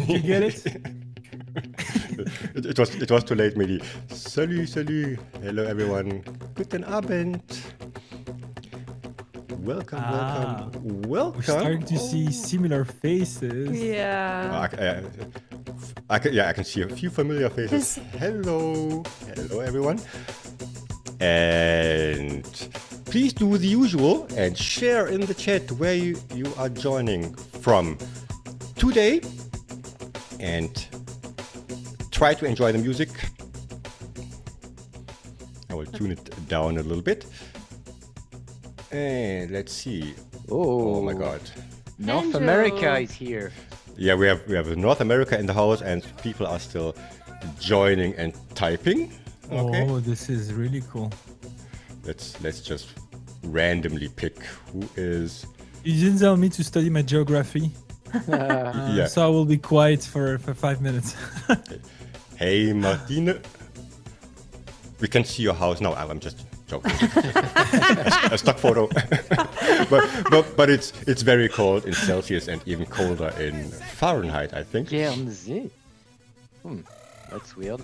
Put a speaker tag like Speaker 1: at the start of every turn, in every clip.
Speaker 1: Did you get it?
Speaker 2: It was too late, Mehdi. Salut, salut. Hello, everyone. Guten Abend. Welcome, welcome.
Speaker 1: We're starting to see similar faces.
Speaker 3: Yeah.
Speaker 2: I can see a few familiar faces. Hello, everyone. And please do the usual and share in the chat where you are joining from today, and try to enjoy the music. I will tune it down a little bit. And let's see. Oh my God.
Speaker 4: North America is here.
Speaker 2: Yeah, we have North America in the house, and people are still joining and typing. Okay.
Speaker 1: Oh, this is really cool.
Speaker 2: Let's just randomly pick who is.
Speaker 1: You didn't tell me to study my geography.
Speaker 2: Yeah.
Speaker 1: So I will be quiet for 5 minutes.
Speaker 2: Hey, Martine. We can see your house now. I'm just joking. A stock photo. but it's very cold in Celsius and even colder in Fahrenheit, I think.
Speaker 4: Guernsey. That's weird.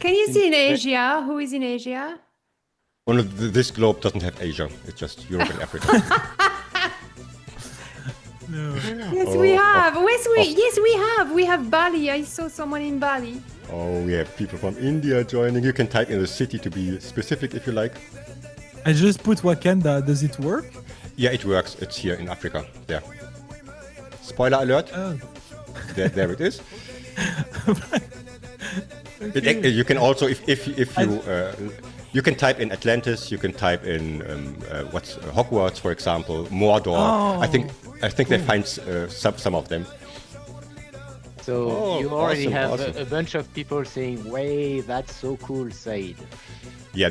Speaker 3: Can you see in Asia? Who is in Asia?
Speaker 2: Oh, no, this globe doesn't have Asia. It's just Europe and Africa.
Speaker 1: No.
Speaker 3: Yes, we have. Yes, we have. We have Bali. I saw someone in Bali.
Speaker 2: Oh, we have people from India joining. You can type in the city to be specific if you like.
Speaker 1: I just put Wakanda. Does it work?
Speaker 2: Yeah, it works. It's here in Africa. There. Spoiler alert.
Speaker 1: Oh.
Speaker 2: There it is.
Speaker 1: Okay.
Speaker 2: You can also, if you you can type in Atlantis. You can type in what's Hogwarts, for example, Mordor.
Speaker 1: Oh,
Speaker 2: I think they find some of them.
Speaker 4: So you already
Speaker 2: awesome,
Speaker 4: have
Speaker 2: awesome.
Speaker 4: a bunch of people saying, "Way, that's so cool, Said."
Speaker 2: Yeah,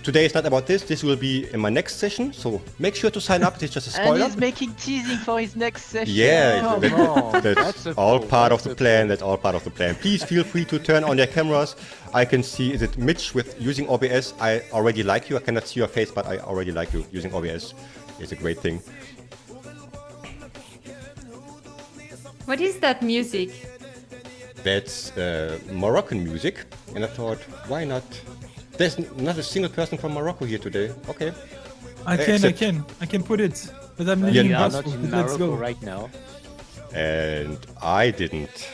Speaker 2: today is not about this. This will be in my next session, so make sure to sign up. It's just a
Speaker 4: And
Speaker 2: spoiler.
Speaker 4: he's making teasing for his next session.
Speaker 2: Yeah,
Speaker 4: Come on.
Speaker 2: that's
Speaker 4: a
Speaker 2: all
Speaker 4: pro,
Speaker 2: part of
Speaker 4: that's
Speaker 2: the
Speaker 4: a
Speaker 2: plan. That's all part of the plan. Please feel free to turn on your cameras. I can see, is it Mitch with using OBS? I already like you. I cannot see your face, but I already like you. Using OBS is a great thing.
Speaker 3: What is that music?
Speaker 2: That's Moroccan music, and I thought, why not? There's not a single person from Morocco here today. Okay.
Speaker 1: I can put it. But I'm
Speaker 4: But
Speaker 1: living
Speaker 4: you
Speaker 1: in
Speaker 4: are
Speaker 1: Brussels.
Speaker 4: not in
Speaker 1: Let's
Speaker 4: Morocco
Speaker 1: go.
Speaker 4: right now.
Speaker 2: And I didn't.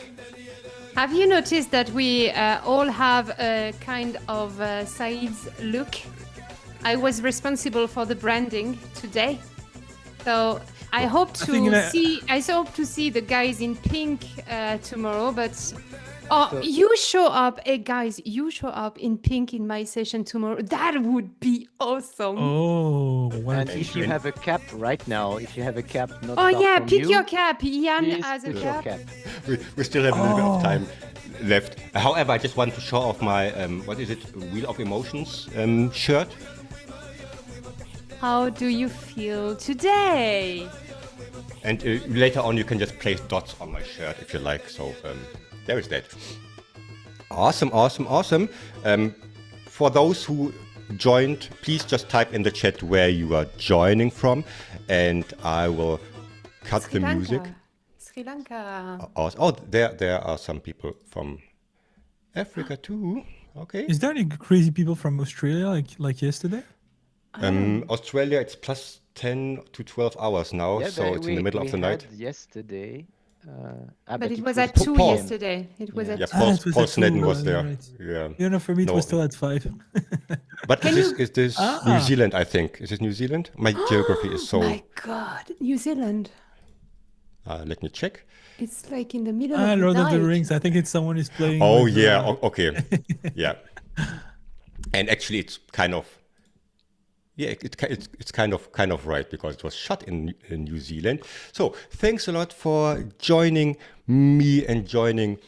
Speaker 3: Have you noticed that we all have a kind of Said's look? I was responsible for the branding today, so I hope to see the guys in pink tomorrow. But you show up, hey guys, you show up in pink in my session tomorrow. That would be awesome.
Speaker 1: Oh, wow.
Speaker 4: And if you have a cap right now, if you have a cap not
Speaker 3: Oh
Speaker 4: far
Speaker 3: yeah,
Speaker 4: from
Speaker 3: pick
Speaker 4: you,
Speaker 3: your cap. Ian
Speaker 4: please
Speaker 3: has a
Speaker 4: put your
Speaker 3: cap.
Speaker 2: We still have a little bit of time left. However, I just want to show off my what is it, Wheel of Emotions shirt.
Speaker 3: How do you feel today?
Speaker 2: And later on, you can just place dots on my shirt if you like. So there is that. Awesome, awesome, awesome. For those who joined, please just type in the chat where you are joining from, and I will cut the music.
Speaker 3: Sri Lanka.
Speaker 2: Oh, there are some people from Africa too. Okay.
Speaker 1: Is there any crazy people from Australia like yesterday?
Speaker 2: Australia, it's plus 10 to 12 hours now,
Speaker 4: yeah,
Speaker 2: so it's in the middle of the night.
Speaker 4: Yesterday,
Speaker 3: But it was
Speaker 4: at
Speaker 3: at 2
Speaker 2: Paul.
Speaker 3: yesterday. It was at
Speaker 2: Yeah,
Speaker 3: 2.
Speaker 1: it was
Speaker 2: Paul
Speaker 1: at
Speaker 2: Snedden
Speaker 1: 2,
Speaker 2: was there.
Speaker 1: right.
Speaker 2: Yeah.
Speaker 1: You know, for me, it
Speaker 2: No.
Speaker 1: was still at 5.
Speaker 2: But is this New Zealand, I think? Is it New Zealand? My geography is so...
Speaker 3: My God, New Zealand.
Speaker 2: let me check.
Speaker 3: It's like in the middle of the
Speaker 1: Lord
Speaker 3: night.
Speaker 1: of the Rings. I think it's someone is playing.
Speaker 2: Oh,
Speaker 1: with,
Speaker 2: yeah. Okay. Yeah. And actually, it's kind of... Yeah, it's kind of right, because it was shot in New Zealand. So thanks a lot for joining me and joining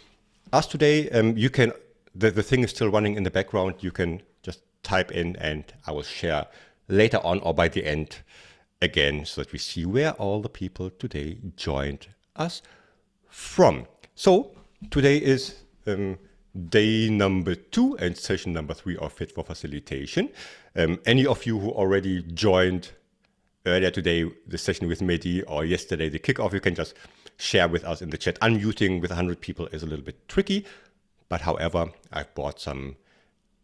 Speaker 2: us today. You can the thing is still running in the background. You can just type in, and I will share later on or by the end again, so that we see where all the people today joined us from. So today is day number 2 and session number 3 of Fit for Facilitation. Any of you who already joined earlier today the session with Mehdi, or yesterday the kickoff, you can just share with us in the chat. Unmuting with 100 people is a little bit tricky, but however, I've bought some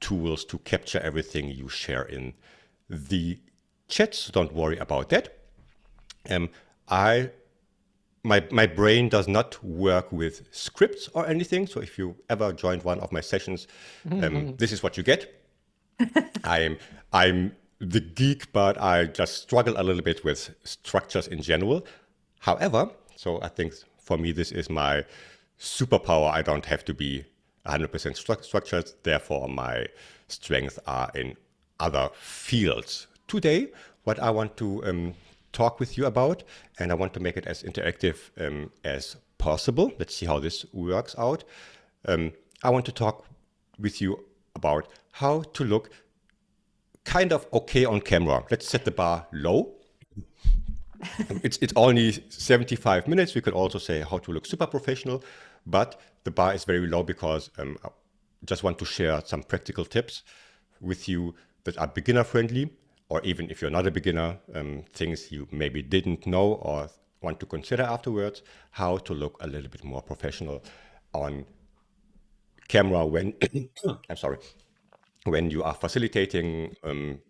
Speaker 2: tools to capture everything you share in the chat, so don't worry about that. My brain does not work with scripts or anything, so if you ever joined one of my sessions, this is what you get. I'm the geek, but I just struggle a little bit with structures in general. However, so I think for me this is my superpower. I don't have to be 100% structured, therefore my strengths are in other fields. Today, what I want to talk with you about, and I want to make it as interactive as possible. Let's see how this works out. I want to talk with you about how to look kind of okay on camera. Let's set the bar low. It's only 75 minutes. We could also say how to look super professional, but the bar is very low because I just want to share some practical tips with you that are beginner friendly, or even if you're not a beginner, things you maybe didn't know or want to consider afterwards, how to look a little bit more professional on camera when, I'm sorry, when you are facilitating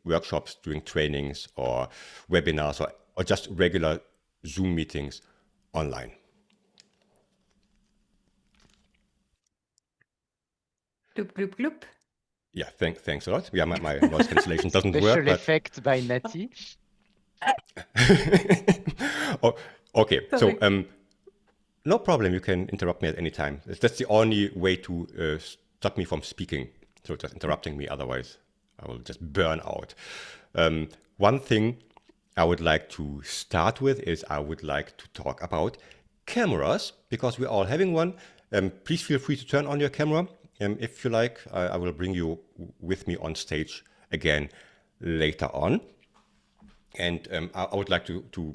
Speaker 2: workshops, doing trainings or webinars or just regular Zoom meetings online.
Speaker 3: Gloop, gloop, gloop.
Speaker 2: Yeah, thanks a lot. Yeah, my noise cancellation doesn't work.
Speaker 4: Special effect by Natty.
Speaker 2: Oh, okay,
Speaker 3: Sorry.
Speaker 2: so no problem. You can interrupt me at any time. That's the only way to stop me from speaking. So just interrupting me, otherwise I will just burn out. One thing I would like to start with is I would like to talk about cameras, because we're all having one. Please feel free to turn on your camera. If you like, I will bring you with me on stage again later on. And I would like to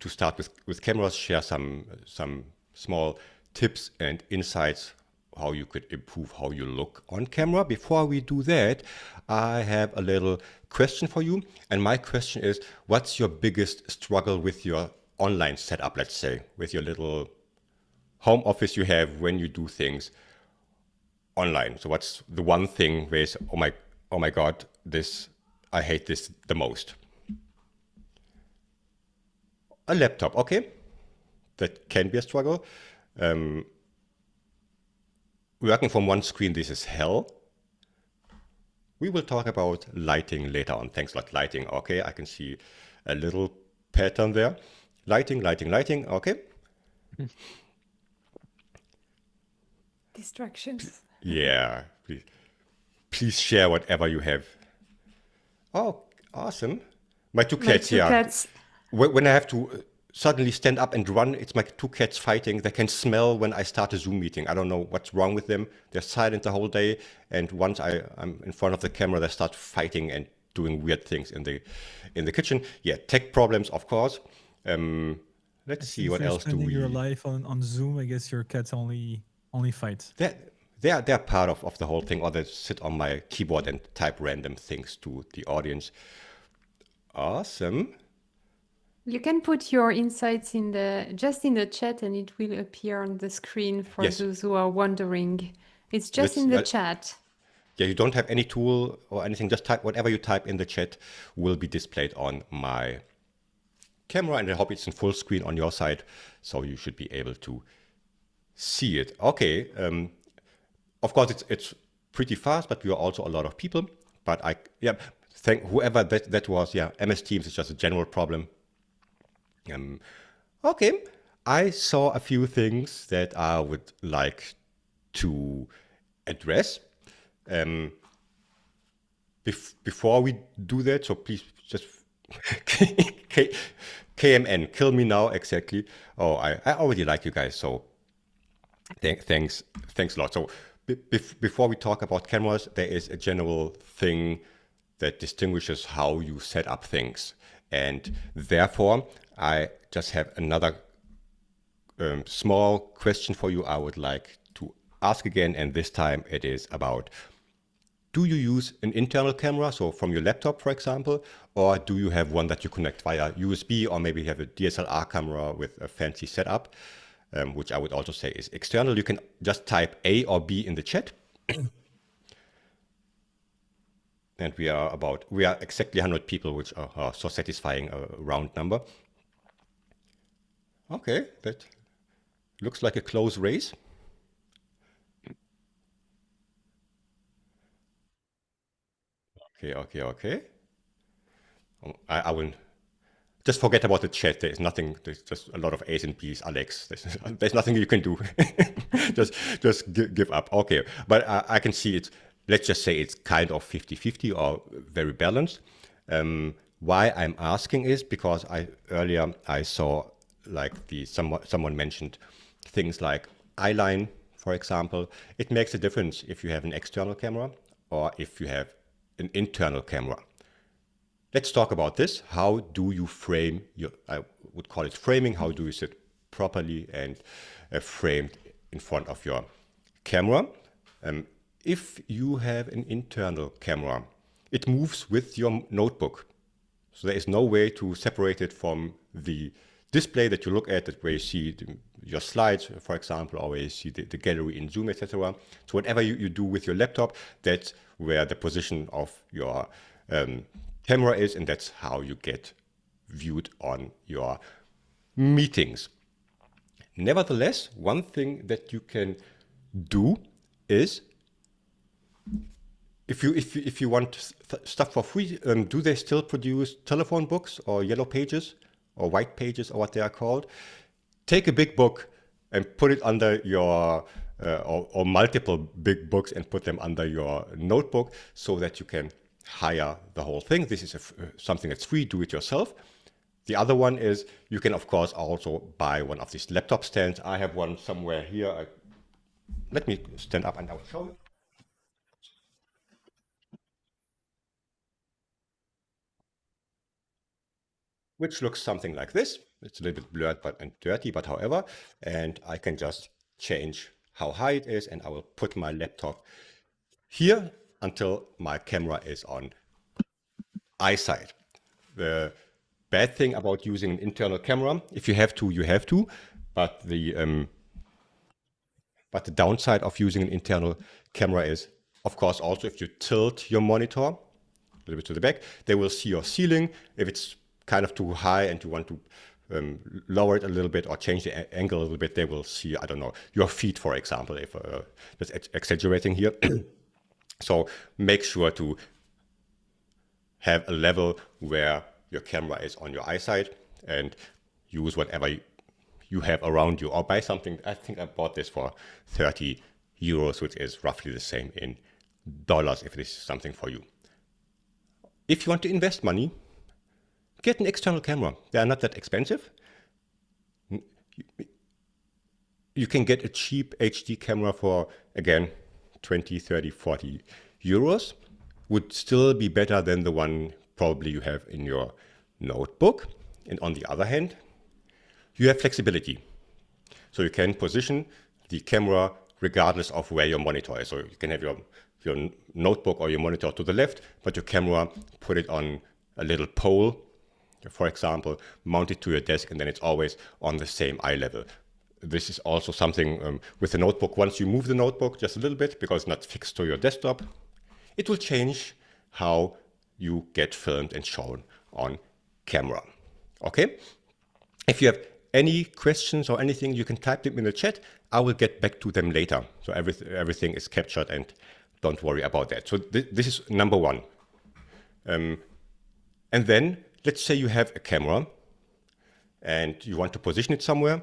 Speaker 2: start with cameras, share some small tips and insights how you could improve how you look on camera. Before we do that, I have a little question for you. And my question is, what's your biggest struggle with your online setup, let's say, with your little home office you have when you do things online? So what's the one thing where it's, oh my God, I hate this the most? A laptop, okay. That can be a struggle. Working from one screen, this is hell. We will talk about lighting later on. Thanks a lot, lighting. Okay, I can see a little pattern there. Lighting, okay.
Speaker 3: Distractions.
Speaker 2: Yeah, please share whatever you have. Oh, awesome. My two cats,
Speaker 3: My two
Speaker 2: yeah.
Speaker 3: cats.
Speaker 2: When I have to suddenly stand up and run, it's my two cats fighting. They can smell when I start a Zoom meeting. I don't know what's wrong with them. They're silent the whole day. And once I'm in front of the camera, they start fighting and doing weird things in the kitchen. Yeah, tech problems, of course. Let's see, what else do we...
Speaker 1: your life on Zoom, I guess your cats only fight.
Speaker 2: They're part of the whole thing, or they sit on my keyboard and type random things to the audience. Awesome.
Speaker 3: You can put your insights in the chat, and it will appear on the screen for
Speaker 2: Yes.
Speaker 3: those who are wondering. It's just in the chat.
Speaker 2: Yeah, you don't have any tool or anything. Just type whatever you type in the chat will be displayed on my camera, and I hope it's in full screen on your side, so you should be able to see it. Okay. Of course, it's pretty fast, but we are also a lot of people. But thank whoever that was. Yeah, MS Teams is just a general problem. Okay, I saw a few things that I would like to address. Before we do that, so please just KMN, kill me now, exactly. Oh, I already like you guys, so thanks a lot. So before we talk about cameras, there is a general thing that distinguishes how you set up things. And therefore, I just have another small question for you I would like to ask again. And this time it is about, do you use an internal camera, so from your laptop, for example, or do you have one that you connect via USB, or maybe you have a DSLR camera with a fancy setup? which I would also say is external. You can just type A or B in the chat. And we are exactly 100 people, which are so satisfying a round number. Okay, that looks like a close race. Okay. I will just forget about the chat. There's nothing. There's just a lot of A's and B's, Alex. There's nothing you can do. just give up. Okay, but I can see it. Let's just say it's kind of 50-50 or very balanced. Why I'm asking is because earlier I saw like someone mentioned things like eyeline, for example. It makes a difference if you have an external camera or if you have an internal camera. Let's talk about this. How do you frame I would call it framing. How do you sit properly and framed in front of your camera? If you have an internal camera, it moves with your notebook. So there is no way to separate it from the display that you look at, that where you see your slides, for example, or where you see the gallery in Zoom, etc. So whatever you do with your laptop, that's where the position of your camera is, and that's how you get viewed on your meetings. Nevertheless, one thing that you can do is, if you want stuff for free, do they still produce telephone books or yellow pages or white pages or what they are called? Take a big book and put it under your, or multiple big books and put them under your notebook so that you can hire the whole thing. This is something that's free, do it yourself. The other one is you can, of course, also buy one of these laptop stands. I have one somewhere here. Let me stand up and I'll show you. Which looks something like this. It's a little bit blurred and dirty, but however, and I can just change how high it is, and I will put my laptop here until my camera is on eyesight. The bad thing about using an internal camera, if you have to, you have to, but the downside of using an internal camera is, of course, also if you tilt your monitor a little bit to the back, they will see your ceiling. If it's kind of too high and you want to lower it a little bit or change the angle a little bit, they will see, I don't know, your feet, for example, if that's exaggerating here. So make sure to have a level where your camera is on your eyesight and use whatever you have around you, or buy something. I think I bought this for 30 euros, which is roughly the same in dollars if this is something for you. If you want to invest money, get an external camera. They are not that expensive. You can get a cheap HD camera for, again, 20, 30, 40 euros. Would still be better than the one probably you have in your notebook. And on the other hand, you have flexibility. So you can position the camera regardless of where your monitor is. So you can have your notebook or your monitor to the left, but your camera, put it on a little pole, for example, mount it to your desk, and then it's always on the same eye level. This is also something with the notebook. Once you move the notebook just a little bit, because it's not fixed to your desktop, it will change how you get filmed and shown on camera. Okay? If you have any questions or anything, you can type them in the chat. I will get back to them later. So everything is captured, and don't worry about that. So this is number one. And then let's say you have a camera and you want to position it somewhere.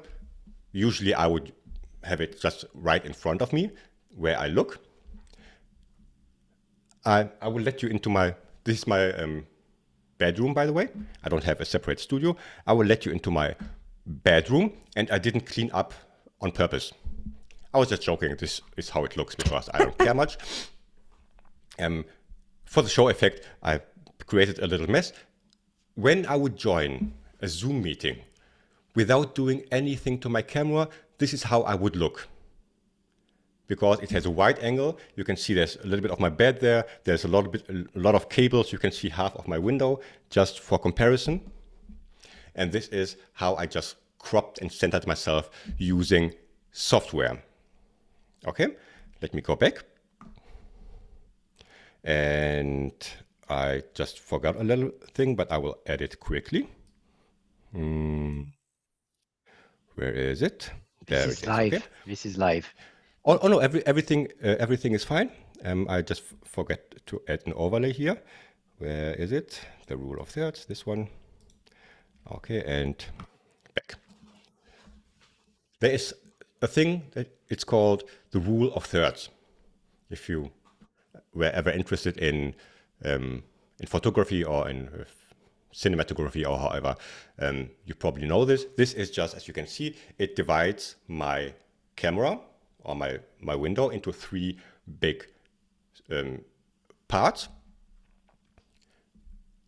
Speaker 2: Usually I would have it just right in front of me where I look. I will let you into this is my bedroom, by the way. I don't have a separate studio. I will let you into my bedroom, and I didn't clean up on purpose. I was just joking. This is how it looks because I don't care much. For the show effect, I created a little mess. When I would join a Zoom meeting without doing anything to my camera, this is how I would look. Because it has a wide angle, you can see there's a little bit of my bed there. There's a lot of cables. You can see half of my window, just for comparison. And this is how I just cropped and centered myself using software. Okay, let me go back. And I just forgot a little thing, but I will add it quickly. Where is it? There
Speaker 4: This
Speaker 2: it
Speaker 4: is
Speaker 2: is.
Speaker 4: live.
Speaker 2: Okay.
Speaker 4: This is live.
Speaker 2: Oh no, everything is fine. I just forget to add an overlay here. Where is it? The rule of thirds, this one. Okay, and back. There is a thing that it's called the rule of thirds. If you were ever interested in photography or in cinematography or however, you probably know this. This is just, as you can see, it divides my camera or my window into 3 big parts.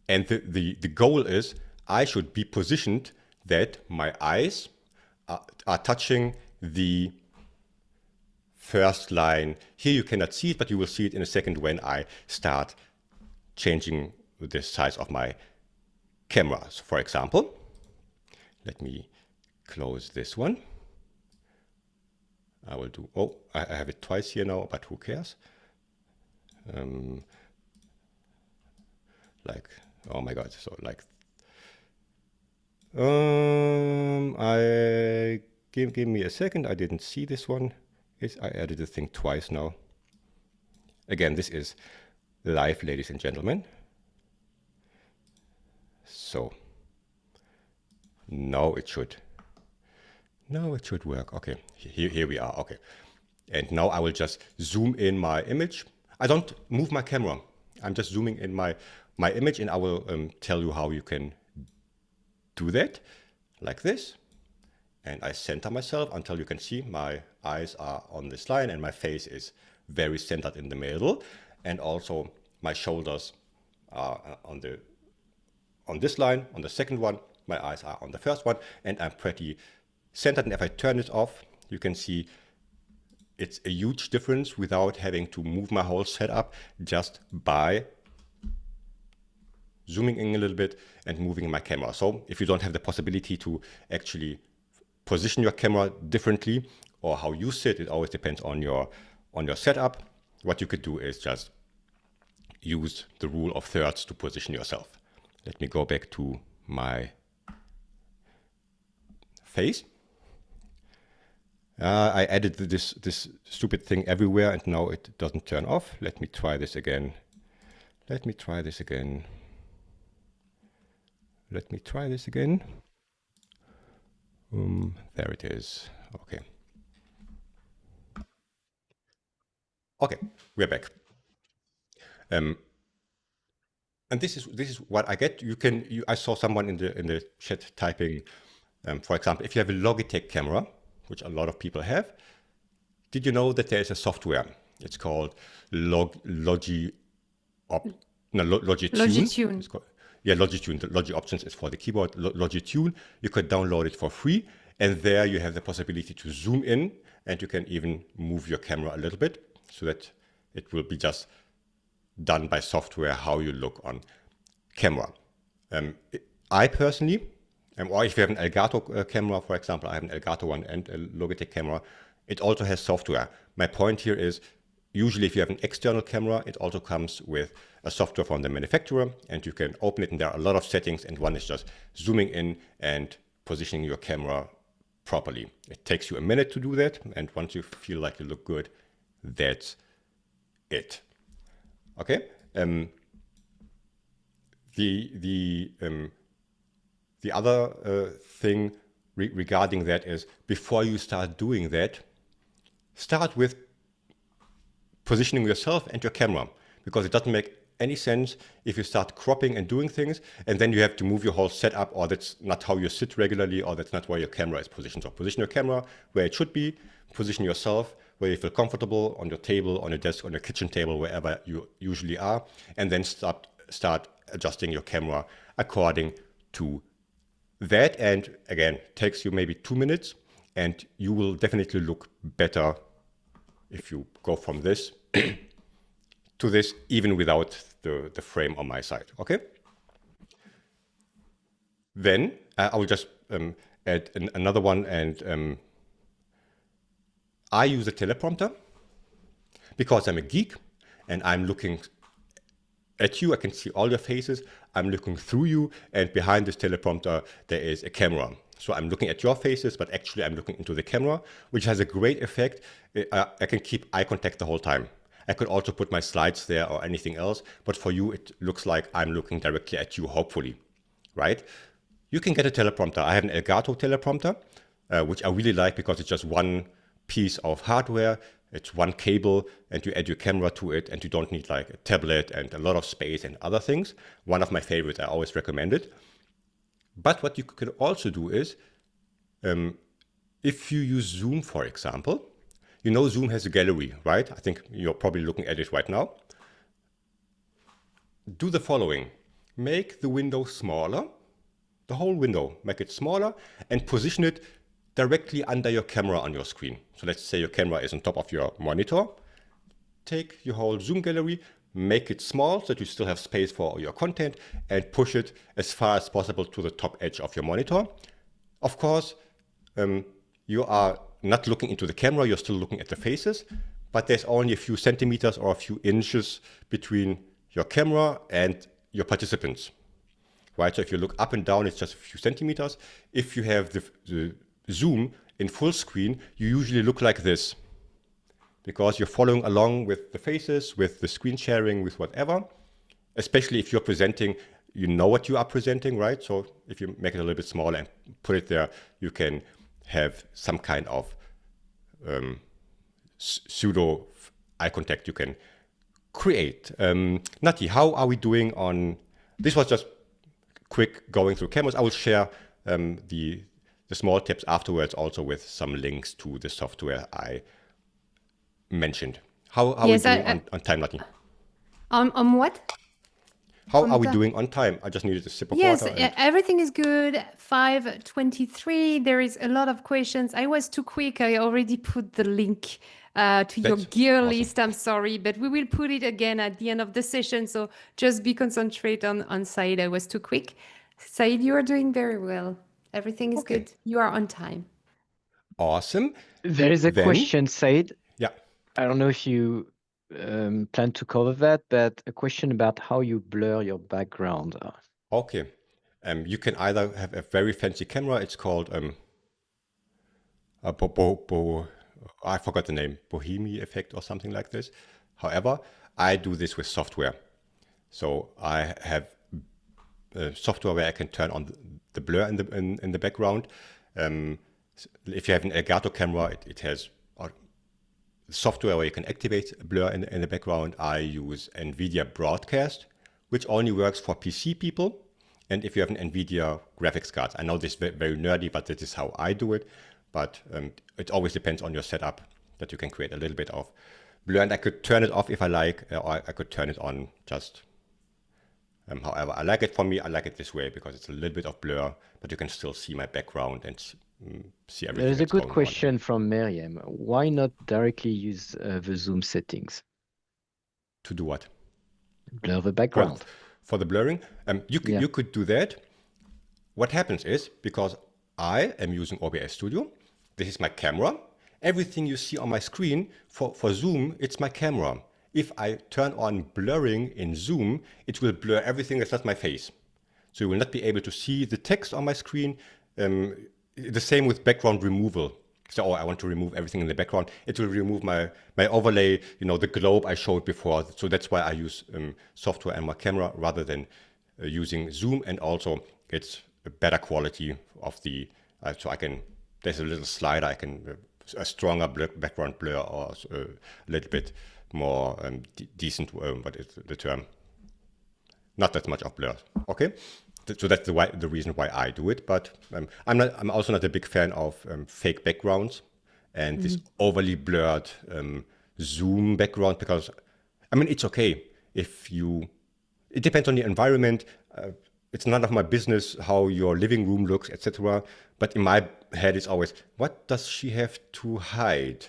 Speaker 2: And the goal is I should be positioned that my eyes are touching the first line. Here you cannot see it, but you will see it in a second when I start changing the size of my camera. So for example, let me close this one. I will do, oh, I have it twice here now, but who cares? Like, oh my God, so like, give me a second. I didn't see this one. I added the thing twice now. Again, this is live, ladies and gentlemen. So now it should work. Okay, here we are. Okay, and now I will just zoom in my image. I don't move my camera. I'm just zooming in my image, and I will tell you how you can do that, like this. And I center myself until you can see my eyes are on this line and my face is very centered in the middle. And also my shoulders are on this line, on the second one. My eyes are on the first one, and I'm pretty centered. And if I turn it off, you can see it's a huge difference without having to move my whole setup, just by zooming in a little bit and moving my camera. So if you don't have the possibility to actually position your camera differently, or how you sit, it always depends on your setup. What you could do is just use the rule of thirds to position yourself. Let me go back to my face. I added this stupid thing everywhere, and now it doesn't turn off. Let me try this again. Let me try this again. Let me try this again. There it is. Okay. Okay, we're back. And this is what I get. I saw someone in the chat typing, for example, if you have a Logitech camera, which a lot of people have, did you know that there is a software? It's called Logitune.
Speaker 3: Logitune.
Speaker 2: It's called, yeah, Logitune. The Logi Options is for the keyboard. Logitune. You could download it for free, and there you have the possibility to zoom in, and you can even move your camera a little bit so that it will be just done by software how you look on camera. I personally, or if you have an Elgato camera, for example, I have an Elgato one and a Logitech camera, it also has software. My point here is, usually if you have an external camera, it also comes with a software from the manufacturer, and you can open it, and there are a lot of settings, and one is just zooming in and positioning your camera properly. It takes you a minute to do that, and once you feel like you look good, that's it. Okay. The other thing regarding that is, before you start doing that, start with positioning yourself and your camera, because it doesn't make any sense if you start cropping and doing things, and then you have to move your whole setup, or that's not how you sit regularly, or that's not where your camera is positioned. So position your camera where it should be, position yourself where you feel comfortable, on your table, on your desk, on your kitchen table, wherever you usually are, and then start adjusting your camera according to that. And again, it takes you maybe 2 minutes, and you will definitely look better if you go from this to this, even without the frame on my side. Okay. Then I will just at another one, and I use a teleprompter because I'm a geek and I'm looking at you. I can see all your faces. I'm looking through you, and behind this teleprompter, there is a camera. So I'm looking at your faces, but actually I'm looking into the camera, which has a great effect. I can keep eye contact the whole time. I could also put my slides there or anything else, but for you, it looks like I'm looking directly at you, hopefully, right? You can get a teleprompter. I have an Elgato teleprompter, which I really like because it's just one piece of hardware. It's one cable, and you add your camera to it, and you don't need like a tablet and a lot of space and other things. One of my favorites, I always recommend it. But what you could also do is, if you use Zoom, for example, you know Zoom has a gallery, right? I think you're probably looking at it right now. Do the following. Make the window smaller, the whole window, make it smaller, and position it directly under your camera on your screen. So let's say your camera is on top of your monitor. Take your whole Zoom gallery, make it small so that you still have space for your content, and push it as far as possible to the top edge of your monitor. Of course, you are not looking into the camera, you're still looking at the faces, but there's only a few centimeters or a few inches between your camera and your participants, right? So if you look up and down, it's just a few centimeters. If you have the Zoom in full screen, you usually look like this because you're following along with the faces, with the screen sharing, with whatever. Especially if you're presenting, you know what you are presenting, right? So if you make it a little bit smaller and put it there, you can have some kind of pseudo eye contact you can create. Nati, how are we doing on, this was just quick going through cameras. I will share the small tips afterwards, also with some links to the software I mentioned. How are we doing on time, Nati?
Speaker 3: On what?
Speaker 2: How are we doing on time? I just needed a sip of water.
Speaker 3: Yes, everything is good. 5:23. There is a lot of questions. I was too quick. I already put the link to your gear list. I'm sorry, but we will put it again at the end of the session. So just be concentrate on Said. I was too quick. Said, you are doing very well. Everything is good. You are on time.
Speaker 2: Awesome.
Speaker 4: There is a question, Said.
Speaker 2: Yeah.
Speaker 4: I don't know if you plan to cover that, but a question about how you blur your background.
Speaker 2: Okay. You can either have a very fancy camera. It's called I forgot the name, Bohemian effect or something like this. However, I do this with software. So I have software where I can turn on the blur in the background. If you have an Elgato camera, it has software where you can activate blur in the background. I use NVIDIA Broadcast, which only works for PC people. And if you have an NVIDIA graphics card, I know this is very nerdy, but this is how I do it. But it always depends on your setup that you can create a little bit of blur. And I could turn it off if I like, or I could turn it on just however I like it. For me, I like it this way because it's a little bit of blur, but you can still see my background and see everything.
Speaker 4: There's a good question from Miriam. Why not directly use the Zoom settings?
Speaker 2: To do what?
Speaker 4: Blur the background.
Speaker 2: Well, for the blurring, you could do that. What happens is, because I am using OBS Studio, this is my camera. Everything you see on my screen for Zoom, it's my camera. If I turn on blurring in Zoom, it will blur everything that's not my face. So you will not be able to see the text on my screen. The same with background removal. So I want to remove everything in the background. It will remove my overlay, the globe I showed before. So that's why I use software and my camera rather than using Zoom. And also it's a better quality of the, so I can, there's a little slider, I can, a stronger background blur or a little bit more decent, what is the term? Not that much of blur, okay? So that's the reason why I do it, but I'm also not a big fan of fake backgrounds and this overly blurred Zoom background, because I mean, it's okay if you, it depends on the environment. It's none of my business how your living room looks, etc. But in my head, it's always, what does she have to hide?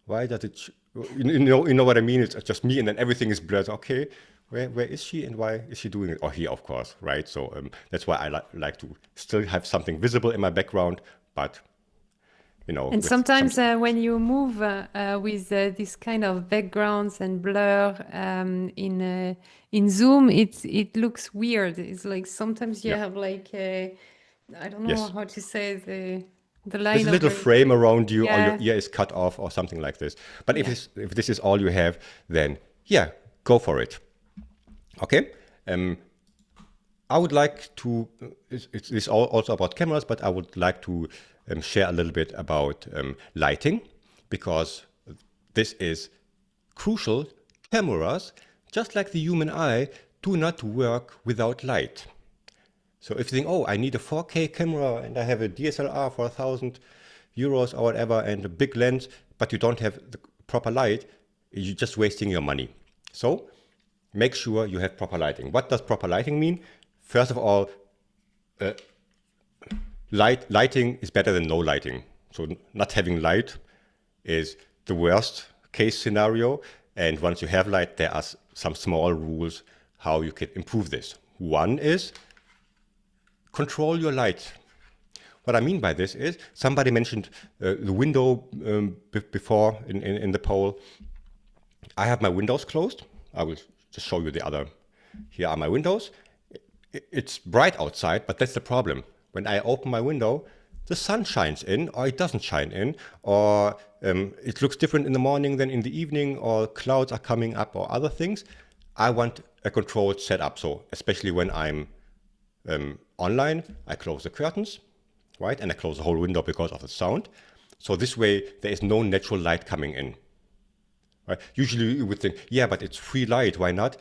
Speaker 2: Why does it, you know what I mean? It's just me, and then everything is blurred. Okay, where is she and why is she doing it? Or he, of course, right? So that's why I like to still have something visible in my background, but you know.
Speaker 3: And sometimes when you move with this kind of backgrounds and blur in Zoom, it looks weird. It's like sometimes you have like I don't know how to say the line.
Speaker 2: There's a little frame around you, or your
Speaker 3: Yeah.
Speaker 2: ear is cut off, or something like this. But if this is all you have, then yeah, go for it. Okay. I would like to. It's also about cameras, but I would like to share a little bit about lighting, because this is crucial. Cameras, just like the human eye, do not work without light. So if you think, oh, I need a 4K camera and I have a DSLR for €1,000 or whatever and a big lens, but you don't have the proper light, you're just wasting your money. So make sure you have proper lighting. What does proper lighting mean? First of all, lighting is better than no lighting. So not having light is the worst case scenario. And once you have light, there are some small rules how you can improve this. One is control your light. What I mean by this is, somebody mentioned the window before in the poll. I have my windows closed. I will just show you the other. Here are my windows. It's bright outside, but that's the problem. When I open my window, the sun shines in, or it doesn't shine in, or it looks different in the morning than in the evening, or clouds are coming up, or other things. I want a controlled setup. So especially when I'm online, I close the curtains, right? And I close the whole window because of the sound. So this way, there is no natural light coming in. Right? Usually you would think, yeah, but it's free light, why not?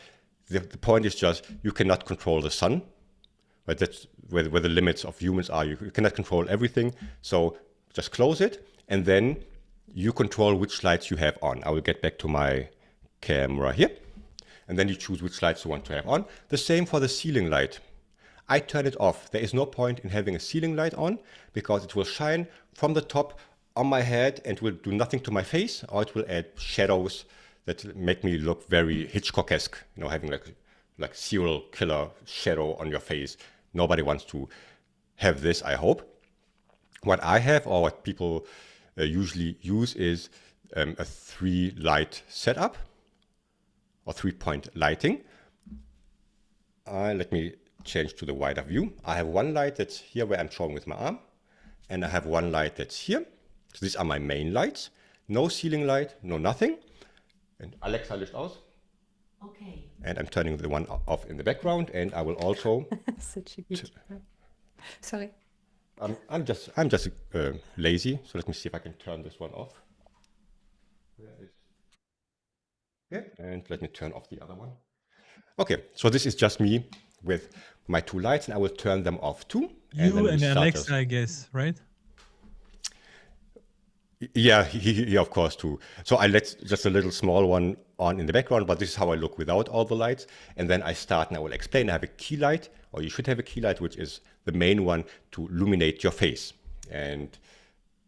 Speaker 2: The point is just, you cannot control the sun. Right? That's where the limits of humans are. You cannot control everything. So just close it, and then you control which lights you have on. I will get back to my camera here. And then you choose which lights you want to have on. The same for the ceiling light. I turn it off. There is no point in having a ceiling light on, because it will shine from the top on my head and will do nothing to my face, or it will add shadows that make me look very Hitchcock-esque, you know, having like serial killer shadow on your face. Nobody wants to have this, I hope. What I have, or what people usually use, is a 3-light setup, or 3-point lighting. Let me change to the wider view. I have one light that's here where I'm showing with my arm, and I have one light that's here. So these are my main lights. No ceiling light, no nothing. And Alexa, Licht aus.
Speaker 3: Okay.
Speaker 2: And I'm turning the one off in the background, and I will also.
Speaker 3: Such a good. Sorry.
Speaker 2: I'm just lazy. So let me see if I can turn this one off. Yeah, and let me turn off the other one. Okay, so this is just me with my 2 lights, and I will turn them off too.
Speaker 1: You and Alexa, I guess, right?
Speaker 2: Yeah, he of course too. So I let just a little small one on in the background, but this is how I look without all the lights. And then I start, and I will explain. I have a key light, or you should have a key light, which is the main one to illuminate your face. And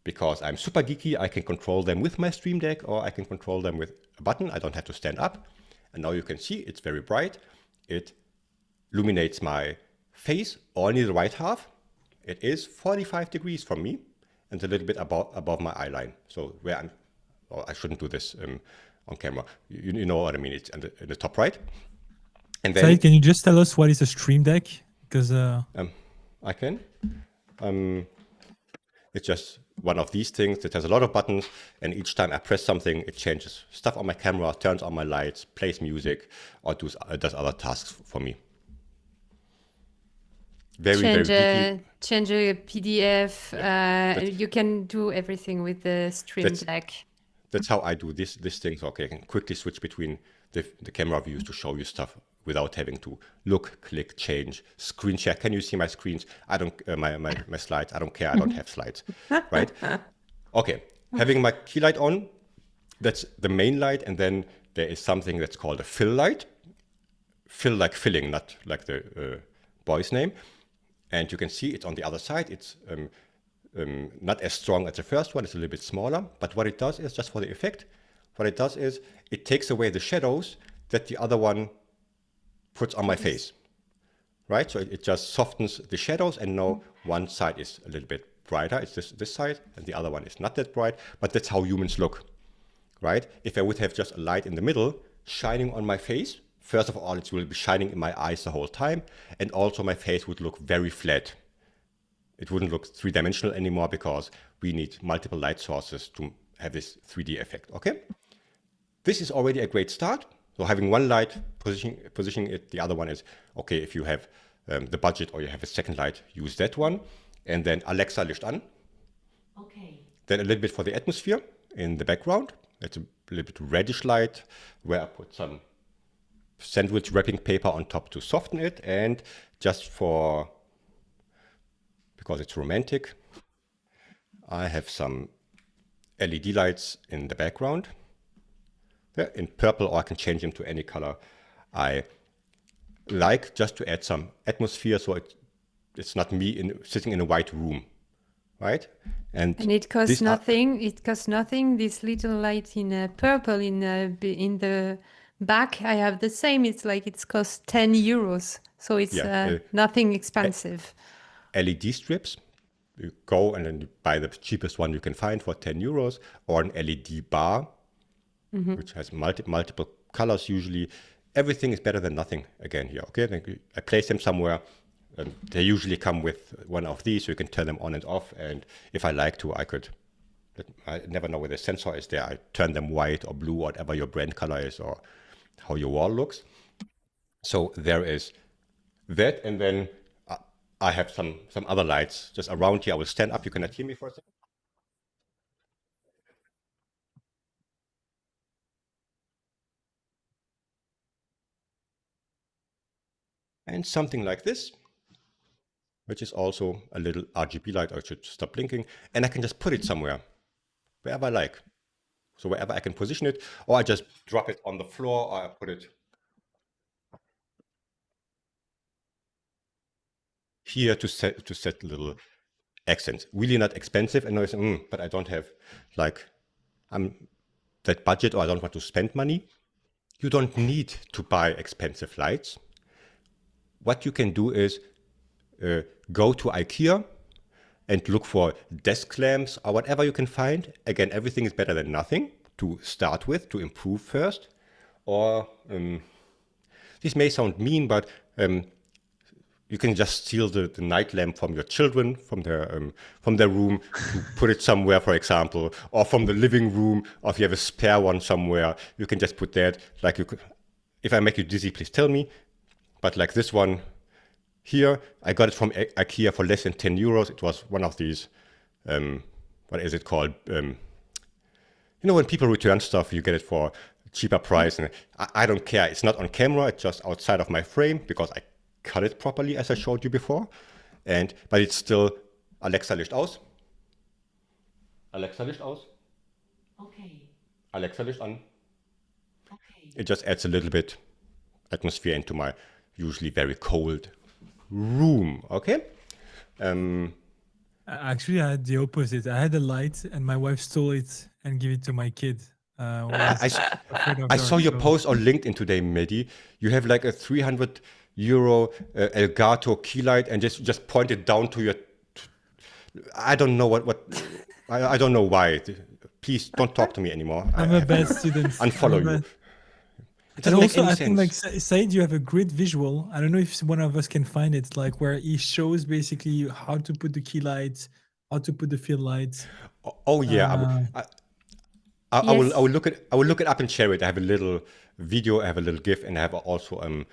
Speaker 2: because I'm super geeky, I can control them with my Stream Deck, or I can control them with a button. I don't have to stand up. And now you can see it's very bright. It illuminates my face, only the right half. It is 45 degrees from me, and a little bit above my eye line. So where I'm, oh, I shouldn't do this on camera. You know what I mean? It's in the top right. And then,
Speaker 1: Said, can you just tell us what is a Stream Deck? Because
Speaker 2: I can. It's just one of these things that has a lot of buttons, and each time I press something, it changes stuff on my camera, turns on my lights, plays music, or does other tasks for me. Very geeky.
Speaker 3: Change a PDF. You can do everything with the Stream Deck.
Speaker 2: That's how I do this thing. So okay, I can quickly switch between the camera views to show you stuff without having to look, click, change, screen share. Can you see my screens? I don't my slides. I don't care. I don't have slides, right? Okay, having my key light on, that's the main light, and then there is something that's called a fill light. Fill like filling, not like the boy's name. And you can see it's on the other side. It's not as strong as the first one. It's a little bit smaller. But what it does is, just for the effect, what it does is it takes away the shadows that the other one puts on my face, right? So it just softens the shadows, and now one side is a little bit brighter. It's this side, and the other one is not that bright, but that's how humans look, right? If I would have just a light in the middle shining on my face, first of all, it will be shining in my eyes the whole time, and also my face would look very flat. It wouldn't look three-dimensional anymore because we need multiple light sources to have this 3D effect, okay? This is already a great start. So having one light, positioning it, the other one is, okay, if you have the budget or you have a second light, use that one. And then Alexa, Licht an.
Speaker 5: Okay.
Speaker 2: Then a little bit for the atmosphere in the background. It's a little bit reddish light where I put some sandwich wrapping paper on top to soften it. And just because it's romantic, I have some LED lights in the background. Yeah, in purple, or I can change them to any color I like, just to add some atmosphere, so it's not me sitting in a white room, right?
Speaker 3: And it costs nothing. It costs nothing. This little light in purple in the back, I have the same. It's like it's cost 10 euros, so it's nothing expensive.
Speaker 2: LED strips. You go and then you buy the cheapest one you can find for 10 euros, or an LED bar. Which has multiple colors usually. Everything is better than nothing again here, okay? Then I place them somewhere. They usually come with one of these, so you can turn them on and off. And if I like to, I never know where the sensor is there. I turn them white or blue, whatever your brand color is or how your wall looks. So there is that. And then I have some other lights just around here. I will stand up. You cannot hear me for a second. And something like this, which is also a little RGB light. I should stop blinking, and I can just put it somewhere, wherever I like. So wherever I can position it, or I just drop it on the floor, or I put it here to set little accents. Really not expensive, and I say, but I don't have like that budget, or I don't want to spend money. You don't need to buy expensive lights. What you can do is go to IKEA and look for desk lamps or whatever you can find. Again, everything is better than nothing to start with, to improve first. Or this may sound mean, but you can just steal the night lamp from your children, from their room, to put it somewhere, for example, or from the living room, or if you have a spare one somewhere, you can just put that. Like you could, if I make you dizzy, please tell me. But like this one here, I got it from IKEA for less than 10 euros. It was one of these, what is it called? You know, when people return stuff, you get it for a cheaper price. And I don't care. It's not on camera. It's just outside of my frame because I cut it properly, as I showed you before. But it's still Alexa, Licht aus. Alexa, Licht aus.
Speaker 5: Okay.
Speaker 2: Alexa, Licht an.
Speaker 5: Okay.
Speaker 2: It just adds a little bit atmosphere into my usually very cold room, okay?
Speaker 1: Actually, I had the opposite. I had a light and my wife stole it and gave it to my kid.
Speaker 2: I saw your post on LinkedIn today, Mehdi. You have like a 300 euro Elgato key light and just point it down to your... I don't know I don't know why. Please don't talk to me anymore.
Speaker 1: I'm a bad student.
Speaker 2: Unfollow you.
Speaker 1: And also, I think, like Said, you have a great visual. I don't know if one of us can find it, like where he shows basically how to put the key lights, how to put the field lights.
Speaker 2: Oh yeah, I will look it up and share it. I have a little video, I have a little GIF, and I have also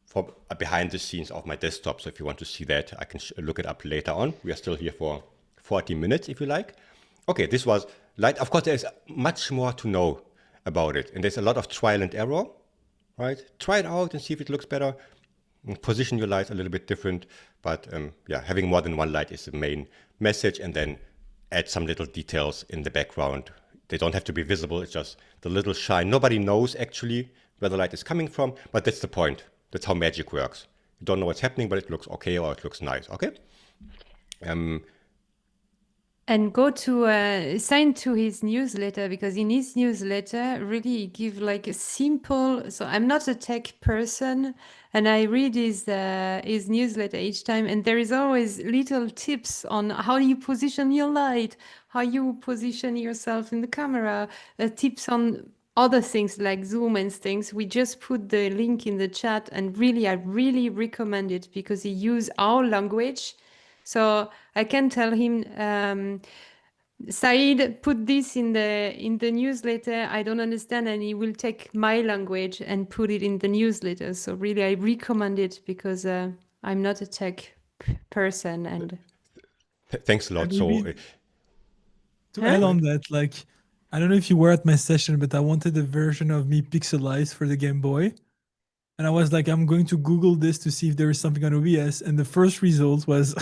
Speaker 2: for behind the scenes of my desktop. So if you want to see that, I can look it up later on. We are still here for 40 minutes, if you like. Okay, this was light. Of course, there's much more to know about it, and there's a lot of trial and error. Right? Try it out and see if it looks better. Position your lights a little bit different. But yeah, having more than one light is the main message. And then add some little details in the background. They don't have to be visible. It's just the little shine. Nobody knows actually where the light is coming from. But that's the point. That's how magic works. You don't know what's happening, but it looks okay or it looks nice. Okay?
Speaker 3: And And go to sign to his newsletter, because in his newsletter really he give like a simple. So I'm not a tech person, and I read his newsletter each time, and there is always little tips on how you position your light, how you position yourself in the camera, tips on other things like zoom and things. We just put the link in the chat, and really I really recommend it because he use our language. So I can tell him, Said, put this in the newsletter. I don't understand, and he will take my language and put it in the newsletter. So really, I recommend it because I'm not a tech person. And
Speaker 2: Thanks a lot. So
Speaker 1: Maybe to add on that, like, I don't know if you were at my session, but I wanted a version of me pixelized for the Game Boy. And I was like, I'm going to Google this to see if there is something on OBS. And the first result was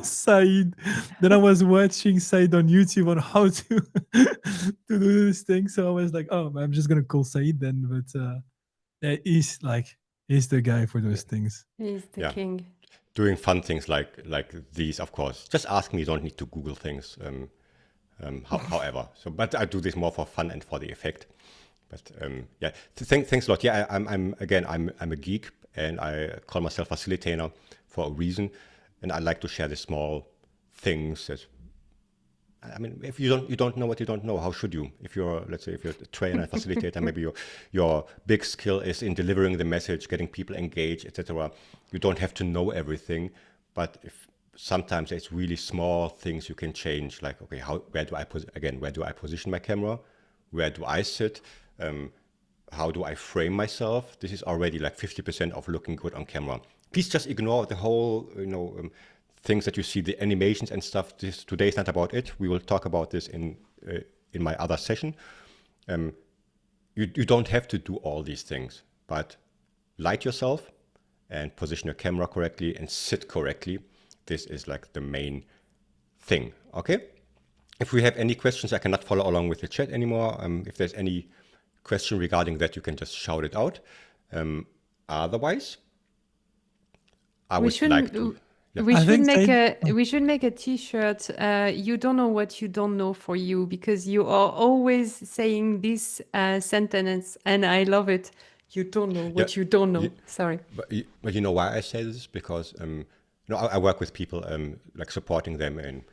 Speaker 1: Said. Then I was watching Said on YouTube on how to to do this thing. So I was like, oh, I'm just gonna call Said then. But he's the guy for those things.
Speaker 3: he's the king.
Speaker 2: Doing fun things like these, of course. Just ask me. You don't need to Google things. However, but I do this more for fun and for the effect. But yeah, thanks a lot. Yeah, I'm a geek, and I call myself Facilitator for a reason, and I like to share the small things. I mean, if you don't know what you don't know, how should you? If you're, let's say, if you're a trainer and facilitator, maybe your big skill is in delivering the message, getting people engaged, etc. You don't have to know everything, but if sometimes it's really small things you can change, like, okay, where do I position my camera? Where do I sit? How do I frame myself? This is already like 50% of looking good on camera. Please just ignore the whole, things that you see, the animations and stuff. Today is not about it. We will talk about this in my other session. You don't have to do all these things, but light yourself and position your camera correctly and sit correctly. This is like the main thing, okay? If we have any questions, I cannot follow along with the chat anymore. If there's any question regarding that, you can just shout it out. Otherwise, I would like to... Yeah.
Speaker 3: We should make a T-shirt. You don't know what you don't know for you, because you are always saying this sentence, and I love it. You don't know what you don't know. Sorry.
Speaker 2: But you know why I say this? Because I work with people, like supporting them in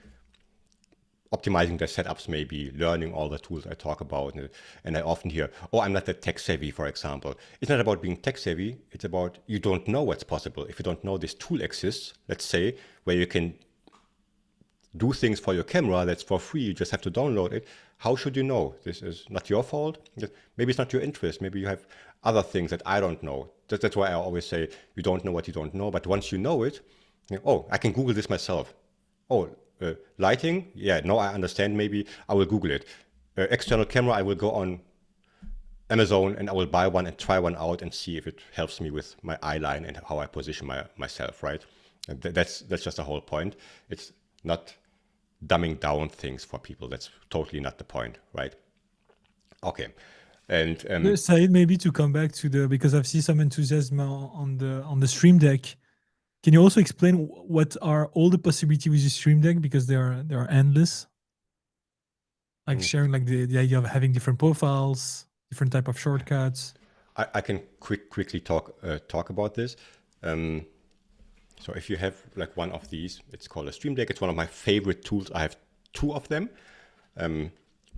Speaker 2: optimizing their setups, maybe learning all the tools I talk about. And I often hear, oh, I'm not that tech savvy, for example. It's not about being tech savvy. It's about you don't know what's possible. If you don't know this tool exists, let's say, where you can do things for your camera that's for free, you just have to download it. How should you know? This is not your fault. Maybe it's not your interest. Maybe you have other things that I don't know. That's why I always say you don't know what you don't know. But once you know it, oh, I can Google this myself. Oh, lighting, yeah, no, I understand. Maybe I will Google it. External camera, I will go on Amazon and I will buy one and try one out and see if it helps me with my eye line and how I position myself, right? And that's just the whole point. It's not dumbing down things for people. That's totally not the point, right? Okay. And
Speaker 1: Said, maybe to come back to because I've seen some enthusiasm on the Stream Deck. Can you also explain what are all the possibilities with the Stream Deck, because they are endless? Like sharing like the idea of having different profiles, different type of shortcuts.
Speaker 2: I can quickly talk about this. So if you have like one of these, it's called a Stream Deck. It's one of my favorite tools. I have 2 of them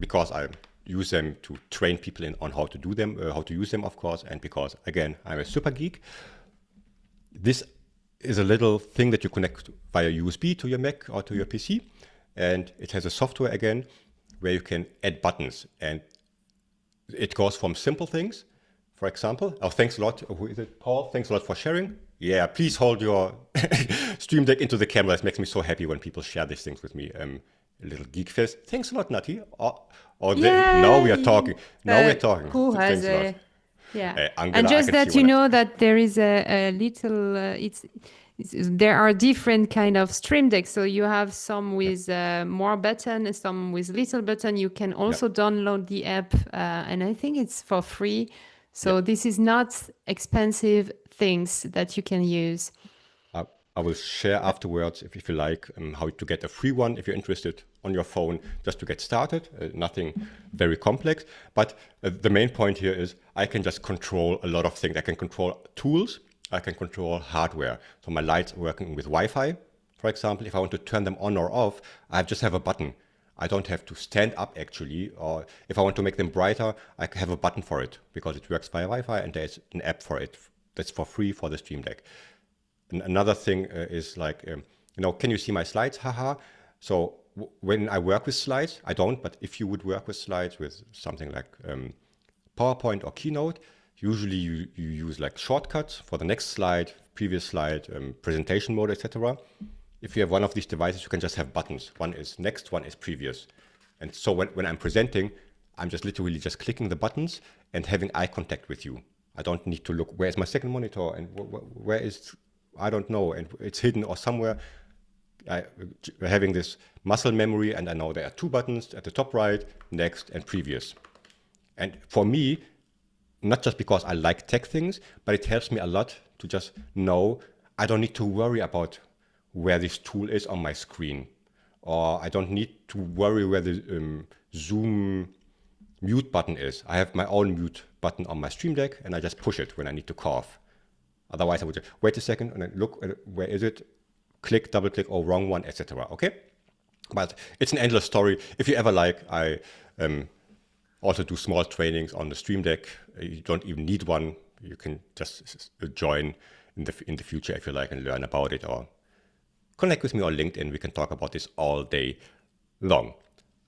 Speaker 2: because I use them to train people on how to do them, how to use them, of course, and because again I'm a super geek. This is a little thing that you connect via USB to your Mac or to your PC. And it has a software again, where you can add buttons. And it goes from simple things, for example. Oh, thanks a lot. Who is it? Paul, thanks a lot for sharing. Yeah, please hold your Stream Deck into the camera. It makes me so happy when people share these things with me. A little geek fest. Thanks a lot, Nati. Now we are talking. Now we're talking.
Speaker 3: Who has a... Yeah, Angela, and just that you know that there is a little, there are different kind of Stream Decks. So you have some with more button, some with little button. You can also download the app, and I think it's for free. So this is not expensive things that you can use.
Speaker 2: I will share afterwards, if you like, how to get a free one if you're interested on your phone, just to get started. Nothing very complex. But the main point here is I can just control a lot of things. I can control tools. I can control hardware. So my lights are working with Wi-Fi, for example. If I want to turn them on or off, I just have a button. I don't have to stand up actually. Or if I want to make them brighter, I have a button for it because it works via Wi-Fi and there's an app for it that's for free for the Stream Deck. Another thing is like, can you see my slides? Haha. So when I work with slides, I don't, but if you would work with slides with something like PowerPoint or Keynote, usually you use like shortcuts for the next slide, previous slide, presentation mode, etc. If you have one of these devices, you can just have buttons. One is next, one is previous. And so when I'm presenting, I'm just literally just clicking the buttons and having eye contact with you. I don't need to look, where's my second monitor and where is, I don't know, and it's hidden or somewhere. Having this muscle memory, and I know there are two buttons at the top right, next and previous. And for me, not just because I like tech things, but it helps me a lot to just know I don't need to worry about where this tool is on my screen, or I don't need to worry where the Zoom mute button is. I have my own mute button on my Stream Deck, and I just push it when I need to cough. Otherwise, I would just wait a second and then look at where is it, click, double click, oh, wrong one, etc. Okay, but it's an endless story. If you ever like, I also do small trainings on the Stream Deck. You don't even need one. You can just join in the future if you like and learn about it, or connect with me on LinkedIn. We can talk about this all day long.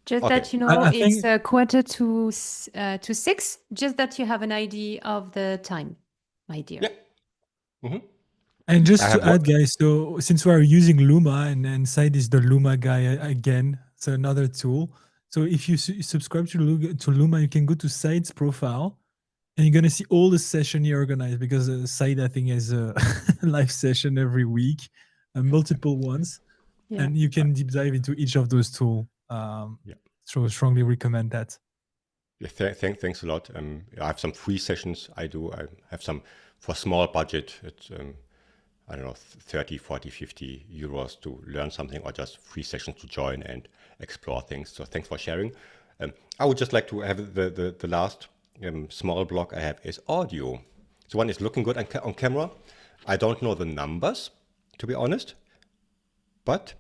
Speaker 3: Just
Speaker 2: Okay.
Speaker 3: that you know,
Speaker 1: I
Speaker 3: it's
Speaker 1: think-
Speaker 3: 5:45. Just that you have an idea of the time, my dear.
Speaker 2: Yeah. Mm-hmm.
Speaker 1: And just
Speaker 2: I
Speaker 1: to
Speaker 2: have
Speaker 1: add,
Speaker 2: one-
Speaker 1: guys, so since we're using Luma and Said is the Luma guy again, so another tool. So if you subscribe to Luma, you can go to Said's profile and you're going to see all the session he organized, because Said, I think, has a live session every week, multiple ones.
Speaker 3: Yeah.
Speaker 1: And you can deep dive into each of those tools. So strongly recommend that.
Speaker 2: Yeah, thanks a lot. I have some free sessions I do. I have some for small budget. It's, I don't know, 30, 40, 50 euros to learn something, or just free sessions to join and explore things. So thanks for sharing. I would just like to have the last small block I have is audio. So one is looking good on camera. I don't know the numbers, to be honest, but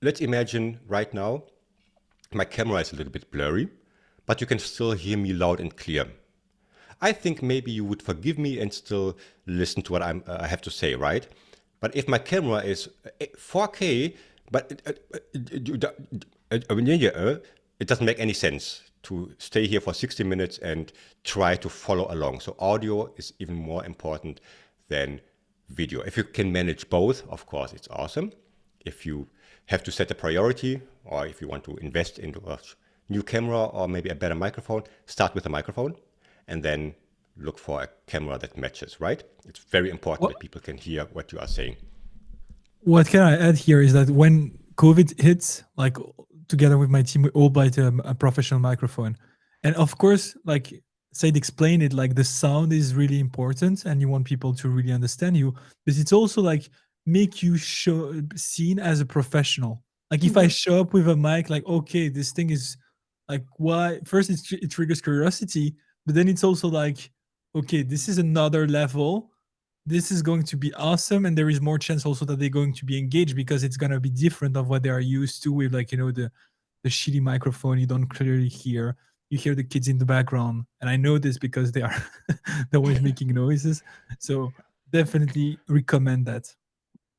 Speaker 2: let's imagine right now my camera is a little bit blurry, but you can still hear me loud and clear. I think maybe you would forgive me and still listen to what I have to say, right? But if my camera is 4K, but it doesn't make any sense to stay here for 60 minutes and try to follow along. So audio is even more important than video. If you can manage both, of course, it's awesome. If you have to set a priority, or if you want to invest into a new camera or maybe a better microphone, start with a microphone and then look for a camera that matches, right? It's very important that people can hear what you are saying.
Speaker 1: What can I add here is that when COVID hits, like together with my team, we all bought a professional microphone. And of course, like Said explained it, like the sound is really important and you want people to really understand you, but it's also like make you seen as a professional. Like if I show up with a mic, like, okay, this thing is like, why? First it triggers curiosity, but then it's also like, okay, this is another level. This is going to be awesome. And there is more chance also that they're going to be engaged, because it's going to be different of what they are used to with, like, you know, the shitty microphone you don't clearly hear. You hear the kids in the background. And I know this because they are they're always making noises. So definitely recommend that.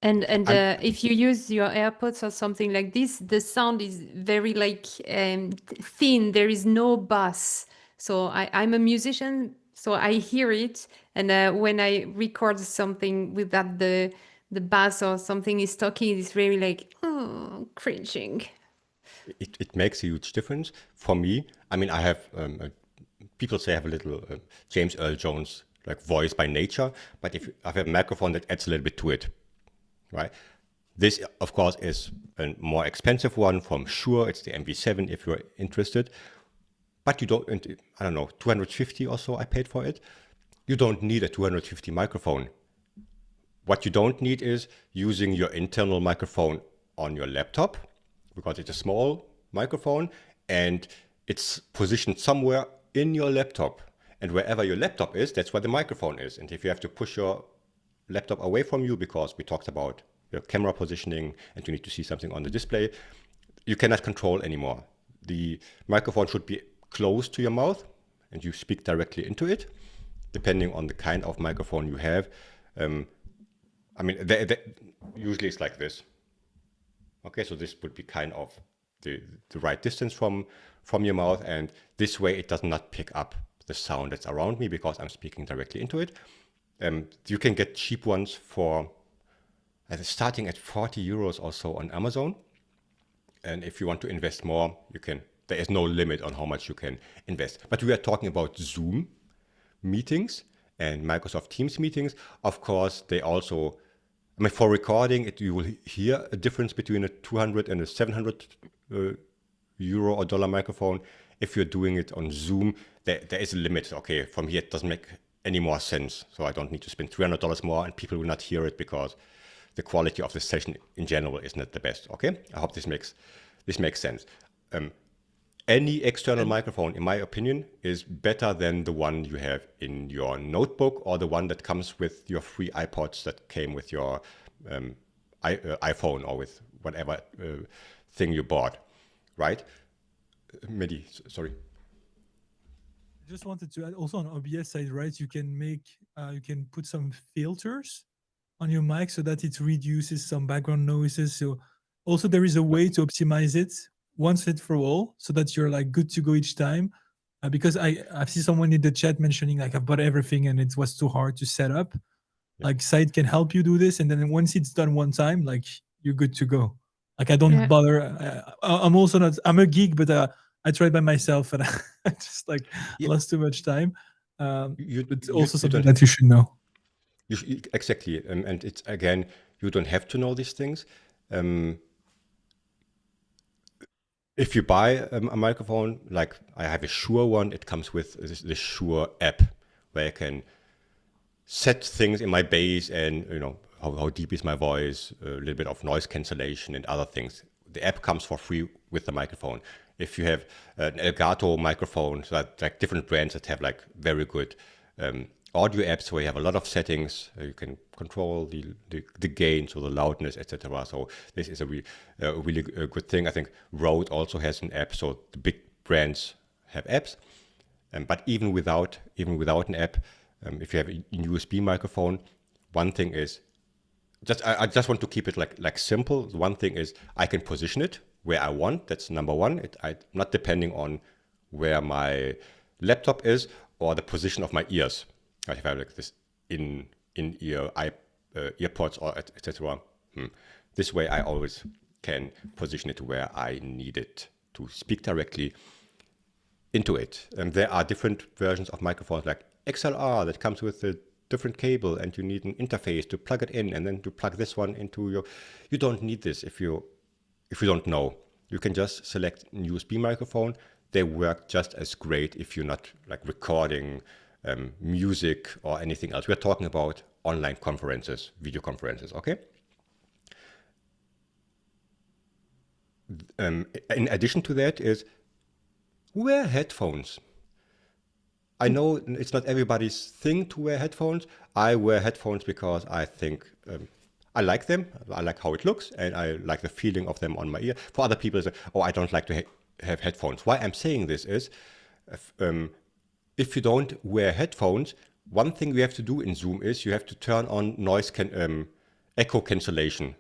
Speaker 3: And if you use your AirPods or something like this, the sound is very like thin. There is no bass. So I'm a musician, so I hear it. And when I record something with that, the bass or something is talking, it's very like, oh, cringing.
Speaker 2: It makes a huge difference. For me, I mean, I have, people say I have a little James Earl Jones like voice by nature, but if I have a microphone that adds a little bit to it, right? This, of course, is a more expensive one from Shure. It's the MV7 if you're interested. But you don't, I don't know, 250 or so I paid for it. You don't need a 250 microphone. What you don't need is using your internal microphone on your laptop, because it's a small microphone and it's positioned somewhere in your laptop. And wherever your laptop is, that's where the microphone is. And if you have to push your laptop away from you, because we talked about your camera positioning and you need to see something on the display, you cannot control anymore. The microphone should be close to your mouth and you speak directly into it, depending on the kind of microphone you have. I mean, usually it's like this. Okay, so this would be kind of the right distance from your mouth, and this way it does not pick up the sound that's around me because I'm speaking directly into it. You can get cheap ones for starting at 40 euros or so on Amazon. And if you want to invest more, you can. There is no limit on how much you can invest. But we are talking about Zoom meetings and Microsoft Teams meetings. Of course, they also, I mean, for recording, you will hear a difference between a 200 and a 700 euro or dollar microphone. If you're doing it on Zoom, there is a limit. Okay, from here it doesn't make any more sense. So I don't need to spend $300 more and people will not hear it because the quality of the session in general is not the best. Okay, I hope this makes sense. Any external microphone, in my opinion, is better than the one you have in your notebook or the one that comes with your free iPods that came with your iPhone or with whatever thing you bought, right? Mehdi, sorry.
Speaker 1: I just wanted to add also on OBS side, right? You can put some filters on your mic so that it reduces some background noises. So also there is a way to optimize it once fit for all, so that you're like good to go each time. Because I've seen someone in the chat mentioning like I've bought everything and it was too hard to set up. Yeah. Like Site can help you do this, and then once it's done one time, like you're good to go. Like I don't bother. I'm also not. I'm a geek, but I tried by myself and I just like lost too much time. It's also something that you should know.
Speaker 2: Exactly, and it's again, you don't have to know these things. If you buy a microphone, like I have a Shure one, it comes with the Shure app where I can set things in my bass and, you know, how deep is my voice, a little bit of noise cancellation and other things. The app comes for free with the microphone. If you have an Elgato microphone, so that, like different brands that have like very good audio apps where you have a lot of settings, you can control the gain, so the loudness, etc. So this is a really good thing. I think Rode also has an app, so the big brands have apps. But even without an app, if you have a USB microphone, one thing is I just want to keep it like simple. One thing is I can position it where I want. That's number one. I'm not depending on where my laptop is or the position of my ears. If I have like this in-ear earpods or etc. This way I always can position it where I need it to speak directly into it. And there are different versions of microphones like XLR that comes with a different cable and you need an interface to plug it in and then to plug this one into your... You don't need this if you don't know. You can just select a USB microphone. They work just as great if you're not like recording music or anything else. We're talking about online conferences, video conferences, okay? In addition to that is wear headphones. I know it's not everybody's thing to wear headphones. I wear headphones because I think I like them. I like how it looks and I like the feeling of them on my ear. For other people, it's like, oh, I don't like to have headphones. Why I'm saying this is if you don't wear headphones, one thing you have to do in Zoom is you have to turn on noise echo cancellation,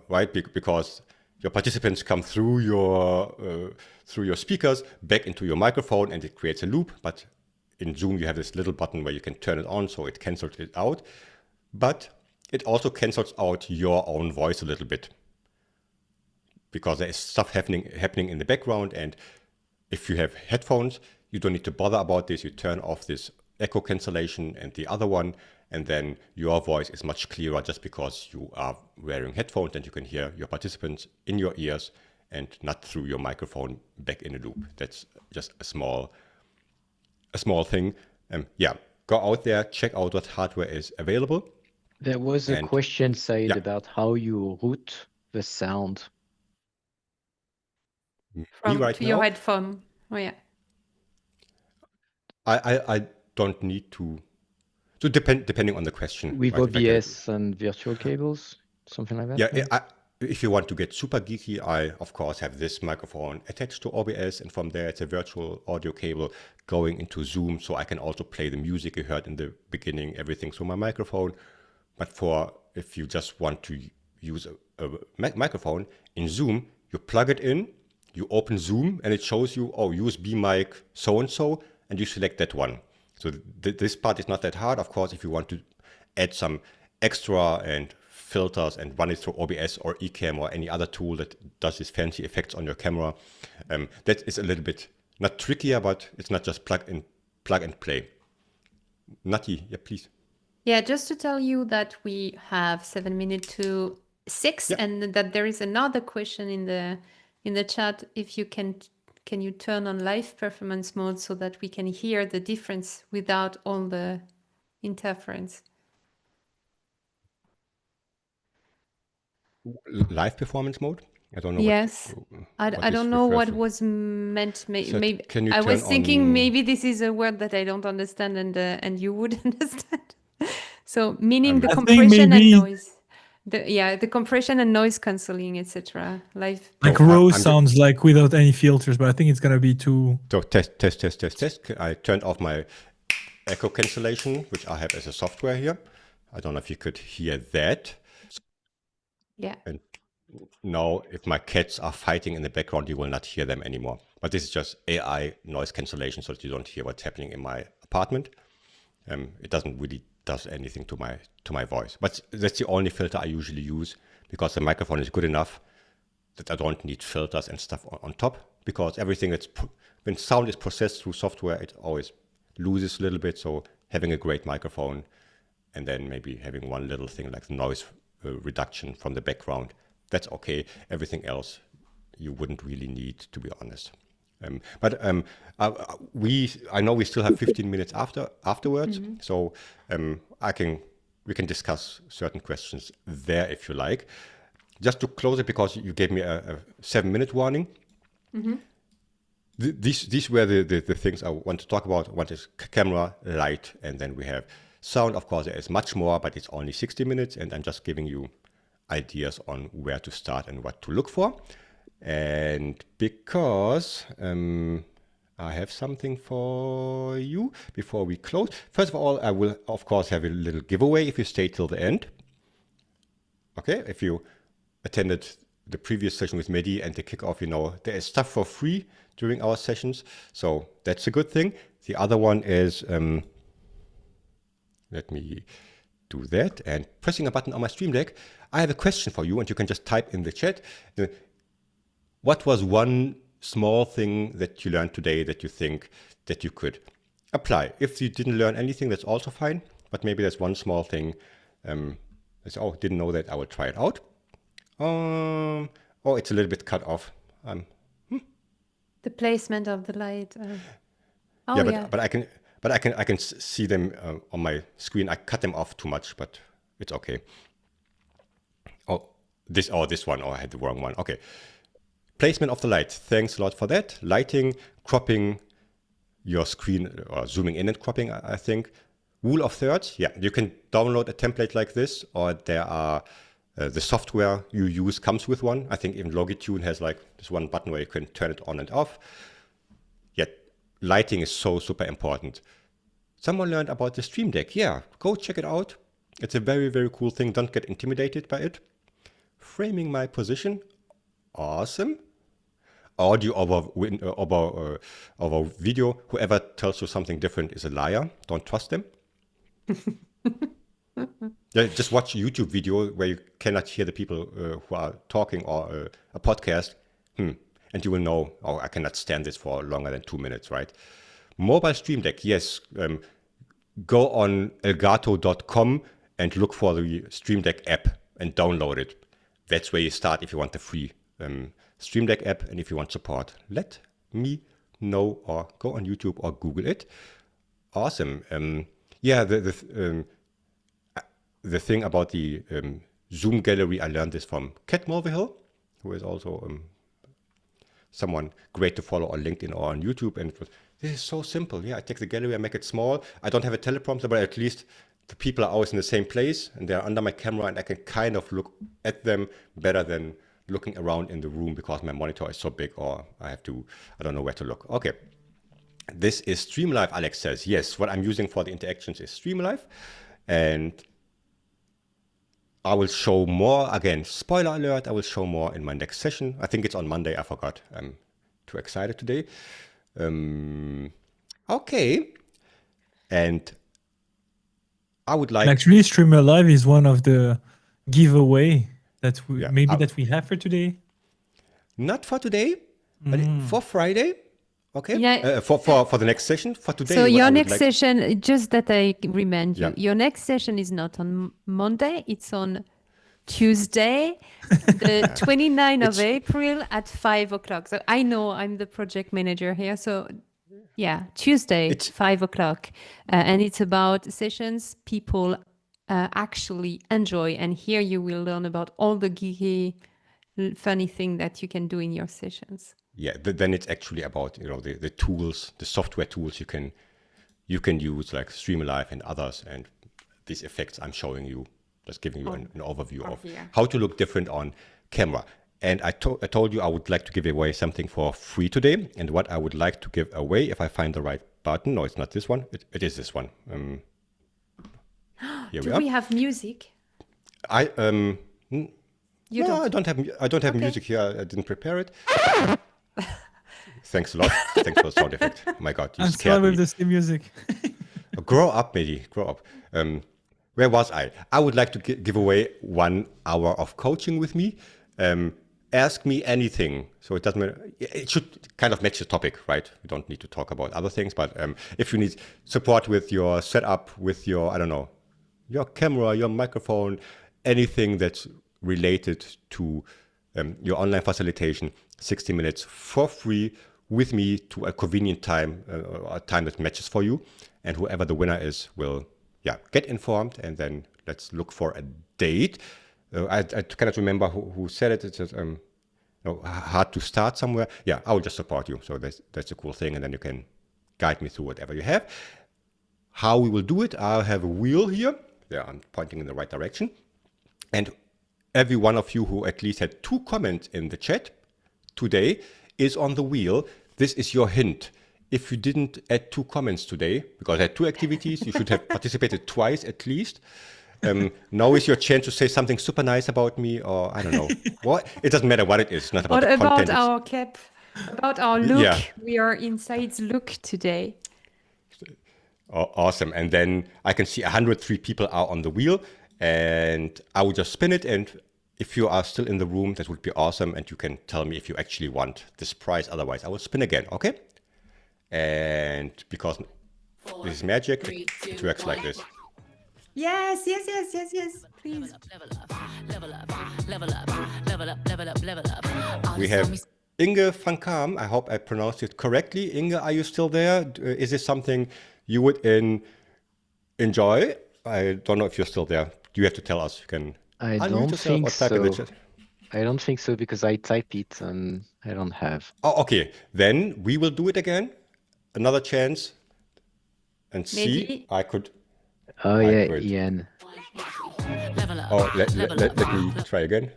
Speaker 2: right? Because your participants come through your speakers back into your microphone and it creates a loop. But in Zoom, you have this little button where you can turn it on, so it cancels it out. But it also cancels out your own voice a little bit because there is stuff happening in the background. And if you have headphones, you don't need to bother about this. You turn off this echo cancellation and the other one, and then your voice is much clearer just because you are wearing headphones and you can hear your participants in your ears and not through your microphone back in a loop. That's just a small thing. Yeah, go out there, check out what hardware is available.
Speaker 4: There was a
Speaker 2: And-
Speaker 4: question said
Speaker 2: Yeah.
Speaker 4: about how you route the sound.
Speaker 2: Me
Speaker 3: From to your
Speaker 2: now,
Speaker 3: headphone. Oh yeah.
Speaker 2: I don't need to. So depending on the question.
Speaker 4: With
Speaker 2: right? If I can-
Speaker 4: OBS and virtual cables, something like that?
Speaker 2: Yeah,
Speaker 4: maybe?
Speaker 2: if you want to get super geeky, I, of course, have this microphone attached to OBS, and from there it's a virtual audio cable going into Zoom, so I can also play the music you heard in the beginning, everything through my microphone. But if you just want to use a microphone, in Zoom, you plug it in, you open Zoom, and it shows you, oh, USB mic so-and-so, and you select that one. So this part is not that hard. Of course, if you want to add some extra and filters and run it through OBS or Ecamm or any other tool that does these fancy effects on your camera, that is a little bit not trickier, but it's not just plug and play. Nati, yeah, please.
Speaker 3: Yeah, just to tell you that we have 7 minutes to 6,
Speaker 2: Yeah.
Speaker 3: and that there is another question in the chat. If you can you turn on live performance mode so that we can hear the difference without all the interference?
Speaker 2: Live performance mode? I don't know.
Speaker 3: Yes. I
Speaker 2: this
Speaker 3: don't know what
Speaker 2: refers to.
Speaker 3: was meant.
Speaker 2: So
Speaker 3: Maybe
Speaker 2: can you
Speaker 3: I was
Speaker 2: turn
Speaker 3: thinking
Speaker 2: on-
Speaker 3: maybe this is a word that I don't understand, and you would understand. So meaning the
Speaker 1: I think
Speaker 3: compression
Speaker 1: maybe-
Speaker 3: and noise. The compression and noise cancelling, etc. Live.
Speaker 1: Like
Speaker 2: So,
Speaker 1: raw
Speaker 2: I'm
Speaker 1: sounds like without any filters, but I think it's gonna be too.
Speaker 2: So test. I turned off my echo cancellation, which I have as a software here. I don't know if you could hear that.
Speaker 3: Yeah.
Speaker 2: And now, if my cats are fighting in the background, you will not hear them anymore. But this is just AI noise cancellation, so that you don't hear what's happening in my apartment. It doesn't really does anything to my voice. But that's the only filter I usually use, because the microphone is good enough that I don't need filters and stuff on top, because everything when sound is processed through software, it always loses a little bit. So having a great microphone and then maybe having one little thing like noise reduction from the background, that's okay. Everything else you wouldn't really need, to be honest. I know we still have 15 minutes afterwards, so we can discuss certain questions there if you like. Just to close it, because you gave me a 7-minute warning. These were the things I want to talk about. One is camera, light, and then we have sound. Of course, there is much more, but it's only 60 minutes, and I'm just giving you ideas on where to start and what to look for. And because I have something for you before we close. First of all, I will, of course, have a little giveaway if you stay till the end. Okay, if you attended the previous session with Mehdi and the kickoff, you know there is stuff for free during our sessions. So that's a good thing. The other one is, let me do that. And pressing a button on my Stream Deck, I have a question for you, and you can just type in the chat. What was one small thing that you learned today that you think that you could apply? If you didn't learn anything, that's also fine. But maybe there's one small thing. Oh, didn't know that. I will try it out. Oh, it's a little bit cut off.
Speaker 3: The placement of the light. Oh
Speaker 2: yeah,
Speaker 3: yeah.
Speaker 2: but I can see them on my screen. I cut them off too much, but it's okay. This one. Oh, I had the wrong one. Okay. Placement of the light. Thanks a lot for that. Lighting, cropping your screen, or zooming in and cropping, I think. Rule of thirds. Yeah, you can download a template like this, or there are the software you use comes with one. I think even Logitune has like this one button where you can turn it on and off. Yet lighting is so super important. Someone learned about the Stream Deck. Yeah, go check it out. It's a very, very cool thing. Don't get intimidated by it. Framing my position. Awesome. Audio over video. Whoever tells you something different is a liar. Don't trust them. Yeah, just watch a YouTube video where you cannot hear the people who are talking, or a podcast, and you will know, oh, I cannot stand this for longer than 2 minutes, right? Mobile Stream Deck, yes. Go on elgato.com and look for the Stream Deck app and download it. That's where you start if you want the free Stream Deck app, and if you want support, let me know, or go on YouTube or Google it. Awesome. Yeah, the thing about the Zoom gallery, I learned this from Kat Mulvihill, who is also someone great to follow on LinkedIn or on YouTube. And this is so simple. Yeah, I take the gallery, I make it small. I don't have a teleprompter, but at least the people are always in the same place and they're under my camera and I can kind of look at them better than looking around in the room because my monitor is so big or I don't know where to look. Okay. This is StreamLive, Alex says. Yes, what I'm using for the interactions is StreamLive. And I will show more, again, spoiler alert, I will show more in my next session. I think it's on Monday, I forgot. I'm too excited today. Okay. And I would like...
Speaker 1: Actually, Streamer Live is one of the giveaway that we that we have for today.
Speaker 2: Not for today, but for Friday. Okay.
Speaker 3: Yeah.
Speaker 2: For the next session, for today.
Speaker 3: So your next session, just that I remind you, your next session is not on Monday, it's on Tuesday, the 29th of April at 5 o'clock. So I know I'm the project manager here. So yeah, Tuesday, 5 o'clock. And it's about sessions people actually enjoy. And here you will learn about all the geeky, funny thing that you can do in your sessions.
Speaker 2: Yeah, then it's actually about the tools, the software tools you can use like StreamLive and others, and these effects I'm showing you, just giving you an overview of how to look different on camera. And I told you I would like to give away something for free today, and what I would like to give away, if I find the right button, no, it's not this one, it is this one. Here
Speaker 3: Do we have music?
Speaker 2: I don't have music here. I didn't prepare it. Thanks a lot. Thanks for the sound effect. Oh my God, you
Speaker 1: I'm
Speaker 2: scared
Speaker 1: sorry
Speaker 2: me.
Speaker 1: with the same music.
Speaker 2: Grow up, Mehdi. Grow up. Where was I? I would like to give away 1 hour of coaching with me. Ask me anything. So it doesn't matter. It should kind of match the topic, right? We don't need to talk about other things. But if you need support with your setup, with your, I don't know, your camera, your microphone, anything that's related to your online facilitation, 60 minutes for free with me to a convenient time, a time that matches for you. And whoever the winner is will get informed, and then let's look for a date. I cannot remember who said it. It says, hard to start somewhere. Yeah, I will just support you. So that's a cool thing. And then you can guide me through whatever you have. How we will do it, I'll have a wheel here. There, I'm pointing in the right direction. And every one of you who at least had 2 comments in the chat today is on the wheel. This is your hint. If you didn't add 2 comments today, because I had 2 activities, you should have participated twice at least. Now is your chance to say something super nice about me, or I don't know. What? It doesn't matter what it is. Not about the content.
Speaker 3: About our cap, about our look. Yeah. We are inside's look today.
Speaker 2: Awesome. And then I can see 103 people are on the wheel, and I will just spin it. And if you are still in the room, that would be awesome. And you can tell me if you actually want this prize. Otherwise, I will spin again. Okay. And because this is magic, it works like this.
Speaker 3: Yes. Please.
Speaker 2: We have Inge van Kaam. I hope I pronounced it correctly. Inge, are you still there? Is this something you would enjoy? I don't know if you're still there. You have to tell us. You can.
Speaker 4: I don't think so. I don't think so because I type it and I don't have.
Speaker 2: Oh, okay. Then we will do it again. Another chance. And see,
Speaker 3: Maybe.
Speaker 2: I could.
Speaker 4: Oh yeah, Ian.
Speaker 2: Oh, let me try again.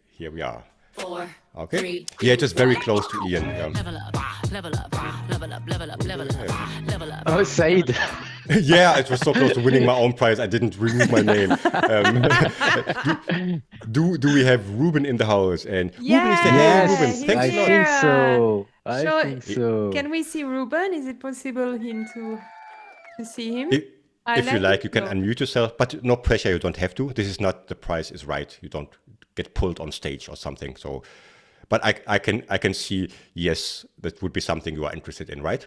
Speaker 2: Here we are.
Speaker 5: 4,
Speaker 2: Okay.
Speaker 5: 3,
Speaker 2: Yeah, just very close to Ian.
Speaker 4: Oh, Said.
Speaker 2: Yeah, it was so close to winning my own prize. I didn't remove my name. Do we have Ruben in the house? And Ruben is there. Hey, Ruben,
Speaker 3: he's
Speaker 2: thanks a lot.
Speaker 3: here.
Speaker 4: I think so.
Speaker 3: Can we see Ruben? Is it possible to see him?
Speaker 2: If you like, you can unmute yourself, but no pressure. You don't have to. This is not The Price is Right. You don't get pulled on stage or something. So, but I can see. Yes, that would be something you are interested in, right?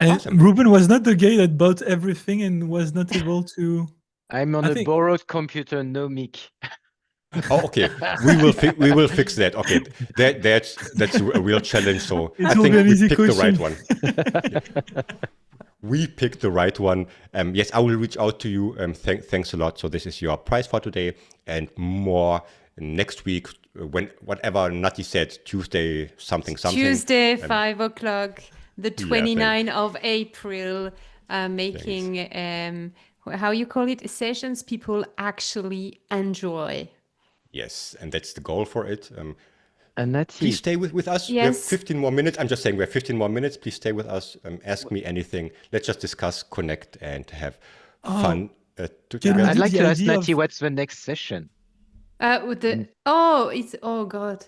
Speaker 1: And
Speaker 2: Awesome.
Speaker 1: Ruben was not the guy that bought everything and was not able to.
Speaker 4: I'm on
Speaker 1: I
Speaker 4: a
Speaker 1: think-
Speaker 4: borrowed computer, no mic.
Speaker 2: Oh, okay. We will fix that. Okay, that's a real challenge. So
Speaker 1: It
Speaker 2: I
Speaker 1: will
Speaker 2: think
Speaker 1: be an
Speaker 2: we
Speaker 1: easy
Speaker 2: picked the right
Speaker 1: question.
Speaker 2: one. We picked the right one. Yes, I will reach out to you. Thanks a lot. So this is your prize for today, and more next week. When whatever Nati said, Tuesday something.
Speaker 3: Tuesday, 5 o'clock, the
Speaker 2: Yeah,
Speaker 3: 29th of April, making, how you call it, sessions people actually enjoy.
Speaker 2: Yes, and that's the goal for it.
Speaker 4: And that's
Speaker 2: Please
Speaker 4: it.
Speaker 2: stay with us. We have
Speaker 3: Yes.
Speaker 2: 15 more minutes. I'm just saying we have 15 more minutes. Please stay with us. Ask me anything. Let's just discuss, connect, and have fun
Speaker 1: Can we
Speaker 2: together.
Speaker 4: I'd
Speaker 1: do
Speaker 4: like
Speaker 1: the
Speaker 4: to ask
Speaker 1: idea
Speaker 4: Nati
Speaker 1: of-
Speaker 4: what's the next session.
Speaker 3: With the oh god,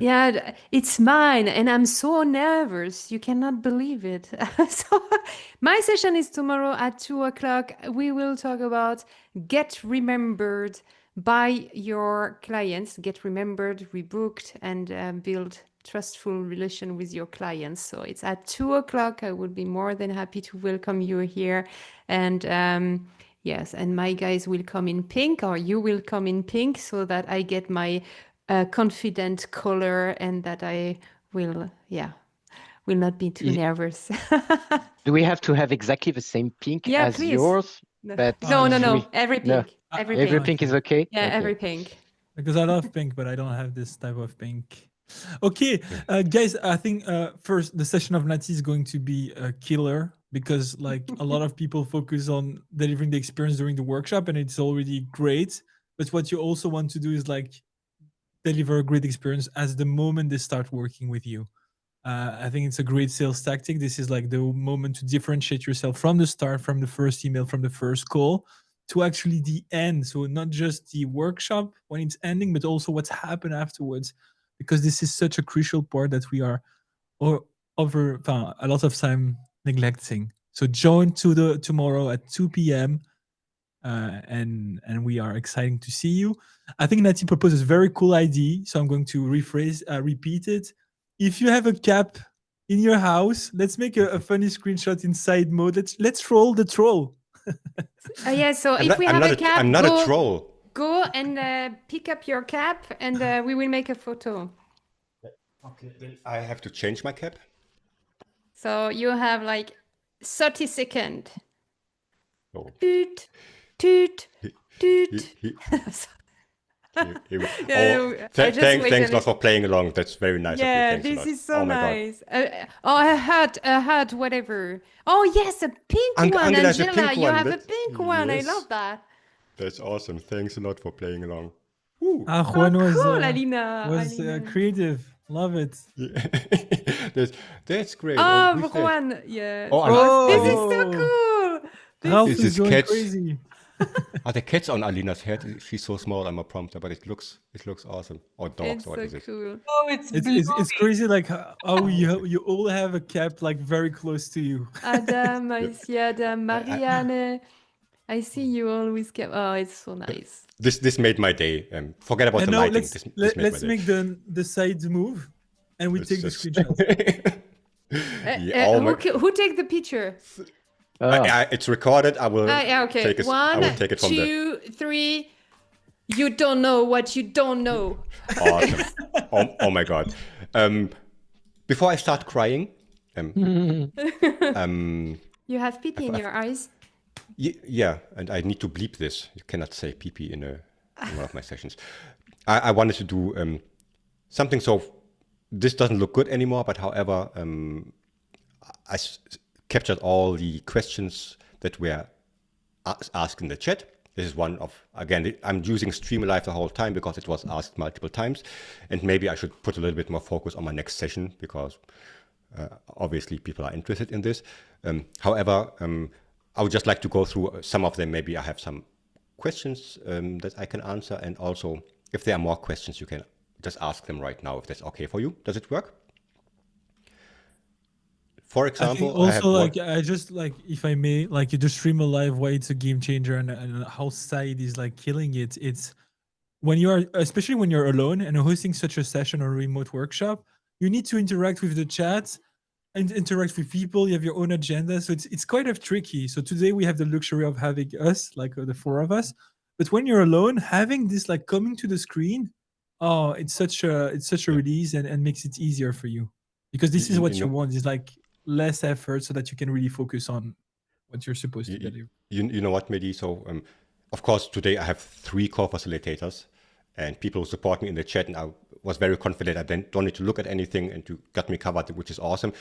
Speaker 3: yeah, it's mine, and I'm so nervous. You cannot believe it. So my session is tomorrow at 2 o'clock. We will talk about get remembered by your clients, get remembered, rebooked, and build trustful relation with your clients. So it's at 2 o'clock. I would be more than happy to welcome you here, and yes, and my guys will come in pink, or you will come in pink, so that I get my confident color, and that I will, will not be too nervous.
Speaker 4: Do we have to have exactly the same pink
Speaker 3: Yeah,
Speaker 4: as
Speaker 3: please.
Speaker 4: yours?
Speaker 3: No,
Speaker 4: But
Speaker 3: no,
Speaker 4: usually-
Speaker 3: every
Speaker 4: No.
Speaker 3: pink, every
Speaker 4: Every
Speaker 3: pink.
Speaker 4: pink is okay?
Speaker 3: Yeah,
Speaker 4: Okay.
Speaker 3: every pink.
Speaker 1: Because I love pink, but I don't have this type of pink. Okay, guys, I think first the session of Nati is going to be a killer, because like a lot of people focus on delivering the experience during the workshop, and it's already great. But what you also want to do is like deliver a great experience as the moment they start working with you. I think it's a great sales tactic. This is like the moment to differentiate yourself from the start, from the first email, from the first call, to actually the end. So not just the workshop when it's ending, but also what's happened afterwards, because this is such a crucial part that we are over a lot of time neglecting. So join to the tomorrow at 2 p.m. And we are exciting to see you. I think Nati proposes a very cool idea, so I'm going to repeat it. If you have a cap in your house, let's make a funny screenshot in side mode. Let's troll the troll.
Speaker 3: Yeah, so
Speaker 2: I'm
Speaker 3: if we
Speaker 2: not, I'm
Speaker 3: have
Speaker 2: not
Speaker 3: a cap,
Speaker 2: I'm not a troll.
Speaker 3: go and pick up your cap, and we will make a photo.
Speaker 2: Okay, then I have to change my cap.
Speaker 3: So you have like 30 seconds.
Speaker 2: Oh.
Speaker 3: Toot, toot, toot.
Speaker 2: Here we-
Speaker 3: Yeah,
Speaker 2: oh,
Speaker 3: I just wait
Speaker 2: thanks
Speaker 3: a
Speaker 2: a lot for playing along. That's very nice
Speaker 3: Yeah,
Speaker 2: of you. Thanks a
Speaker 3: this
Speaker 2: lot.
Speaker 3: is so
Speaker 2: Oh my God.
Speaker 3: nice. A hat, whatever. Oh yes, a pink one,
Speaker 2: Angela has a
Speaker 3: Angela.
Speaker 2: pink
Speaker 3: You
Speaker 2: one.
Speaker 3: have a
Speaker 2: That's-
Speaker 3: pink one. I
Speaker 2: yes.
Speaker 3: love that.
Speaker 2: That's awesome. Thanks a lot for playing along.
Speaker 1: Juan was,
Speaker 3: cool, Alina. Alina.
Speaker 1: creative. Love it.
Speaker 2: Yeah. that's great.
Speaker 3: Oh,
Speaker 2: who's that?
Speaker 3: Juan. Yeah.
Speaker 2: Oh,
Speaker 1: Oh,
Speaker 3: This is so cool.
Speaker 1: Ralph
Speaker 2: This
Speaker 1: is
Speaker 2: is
Speaker 1: going
Speaker 2: cats.
Speaker 1: crazy.
Speaker 2: Are the cats on Alina's head? She's so small. I'm a prompter, but it looks awesome. Or dogs.
Speaker 3: It's
Speaker 2: Or what
Speaker 3: so
Speaker 2: is it?
Speaker 3: cool.
Speaker 5: Oh, it's
Speaker 1: It's crazy, like how you all have a cap like very close to you.
Speaker 3: Adam, I see Adam, Marianne. I see you always kept. Oh, it's so nice.
Speaker 2: This made my day. Forget about
Speaker 1: And
Speaker 2: the
Speaker 1: now
Speaker 2: lighting.
Speaker 1: let's
Speaker 2: This made
Speaker 1: let's
Speaker 2: my day.
Speaker 1: make the sides move, and we
Speaker 2: Let's
Speaker 1: take the
Speaker 2: just-
Speaker 1: screenshot.
Speaker 2: Yeah, oh my-
Speaker 3: Who take the picture?
Speaker 2: it's recorded. I will
Speaker 3: Yeah, okay.
Speaker 2: take it. I
Speaker 3: One,
Speaker 2: will take it from there.
Speaker 3: 2, 3. You don't know what you don't know.
Speaker 2: Awesome. oh my God. Before I start crying,
Speaker 3: You have pee in your eyes.
Speaker 2: yeah, and I need to bleep this. You cannot say pee in one of my sessions. I wanted to do something. So this doesn't look good anymore, but however, I captured all the questions that were asked in the chat. This is one of, again, I'm using Streamlive the whole time because it was asked multiple times. And maybe I should put a little bit more focus on my next session because obviously people are interested in this. However, I would just like to go through some of them. Maybe I have some questions that I can answer. And also, if there are more questions, you can just ask them right now if that's okay for you. Does it work? For
Speaker 1: I think
Speaker 2: example,
Speaker 1: also like I just like, if I may, like you just stream a live why it's a game changer and how side is like killing it. It's when you are, especially when you're alone and hosting such a session or a remote workshop, you need to interact with the chat and interact with people. You have your own agenda, so it's kind of tricky. So today we have the luxury of having us, like the four of us, But when you're alone, having this like coming to the screen, oh, it's such a
Speaker 2: Yeah.
Speaker 1: release and makes it easier for you, because this is
Speaker 2: You
Speaker 1: what you
Speaker 2: know,
Speaker 1: want, is like less effort so that you can really focus on what you're supposed to
Speaker 2: you,
Speaker 1: deliver.
Speaker 2: you know what, Mehdi? So, of course, today I have 3 co-facilitators and people who support me in the chat, and I was very confident I then don't need to look at anything and you got me covered, which is awesome.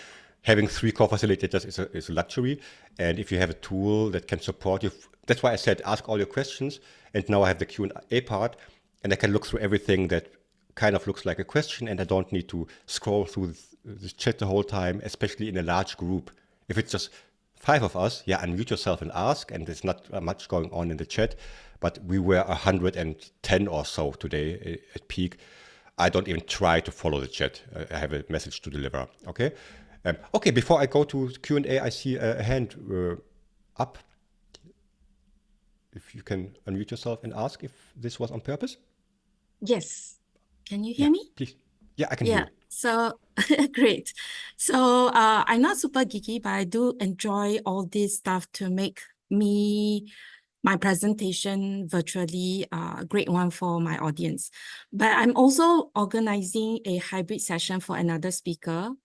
Speaker 2: Having 3 co-facilitators is a luxury. And if you have a tool that can support you, that's why I said ask all your questions. And now I have the Q&A part, and I can look through everything that kind of looks like a question, and I don't need to scroll through the chat the whole time, especially in a large group. If it's just 5 of us, yeah, unmute yourself and ask, and there's not much going on in the chat. But we were 110 or so today at peak. I don't even try to follow the chat. I have a message to deliver. Okay. Okay. Before I go to Q&A, I see a hand up. If you can unmute yourself and ask if this was on purpose.
Speaker 6: Yes. Can you hear
Speaker 2: Yeah,
Speaker 6: me?
Speaker 2: please. Yeah, I can hear
Speaker 6: Yeah.
Speaker 2: you.
Speaker 6: So great. So I'm not super geeky, but I do enjoy all this stuff to make my presentation virtually a great one for my audience. But I'm also organizing a hybrid session for another speaker,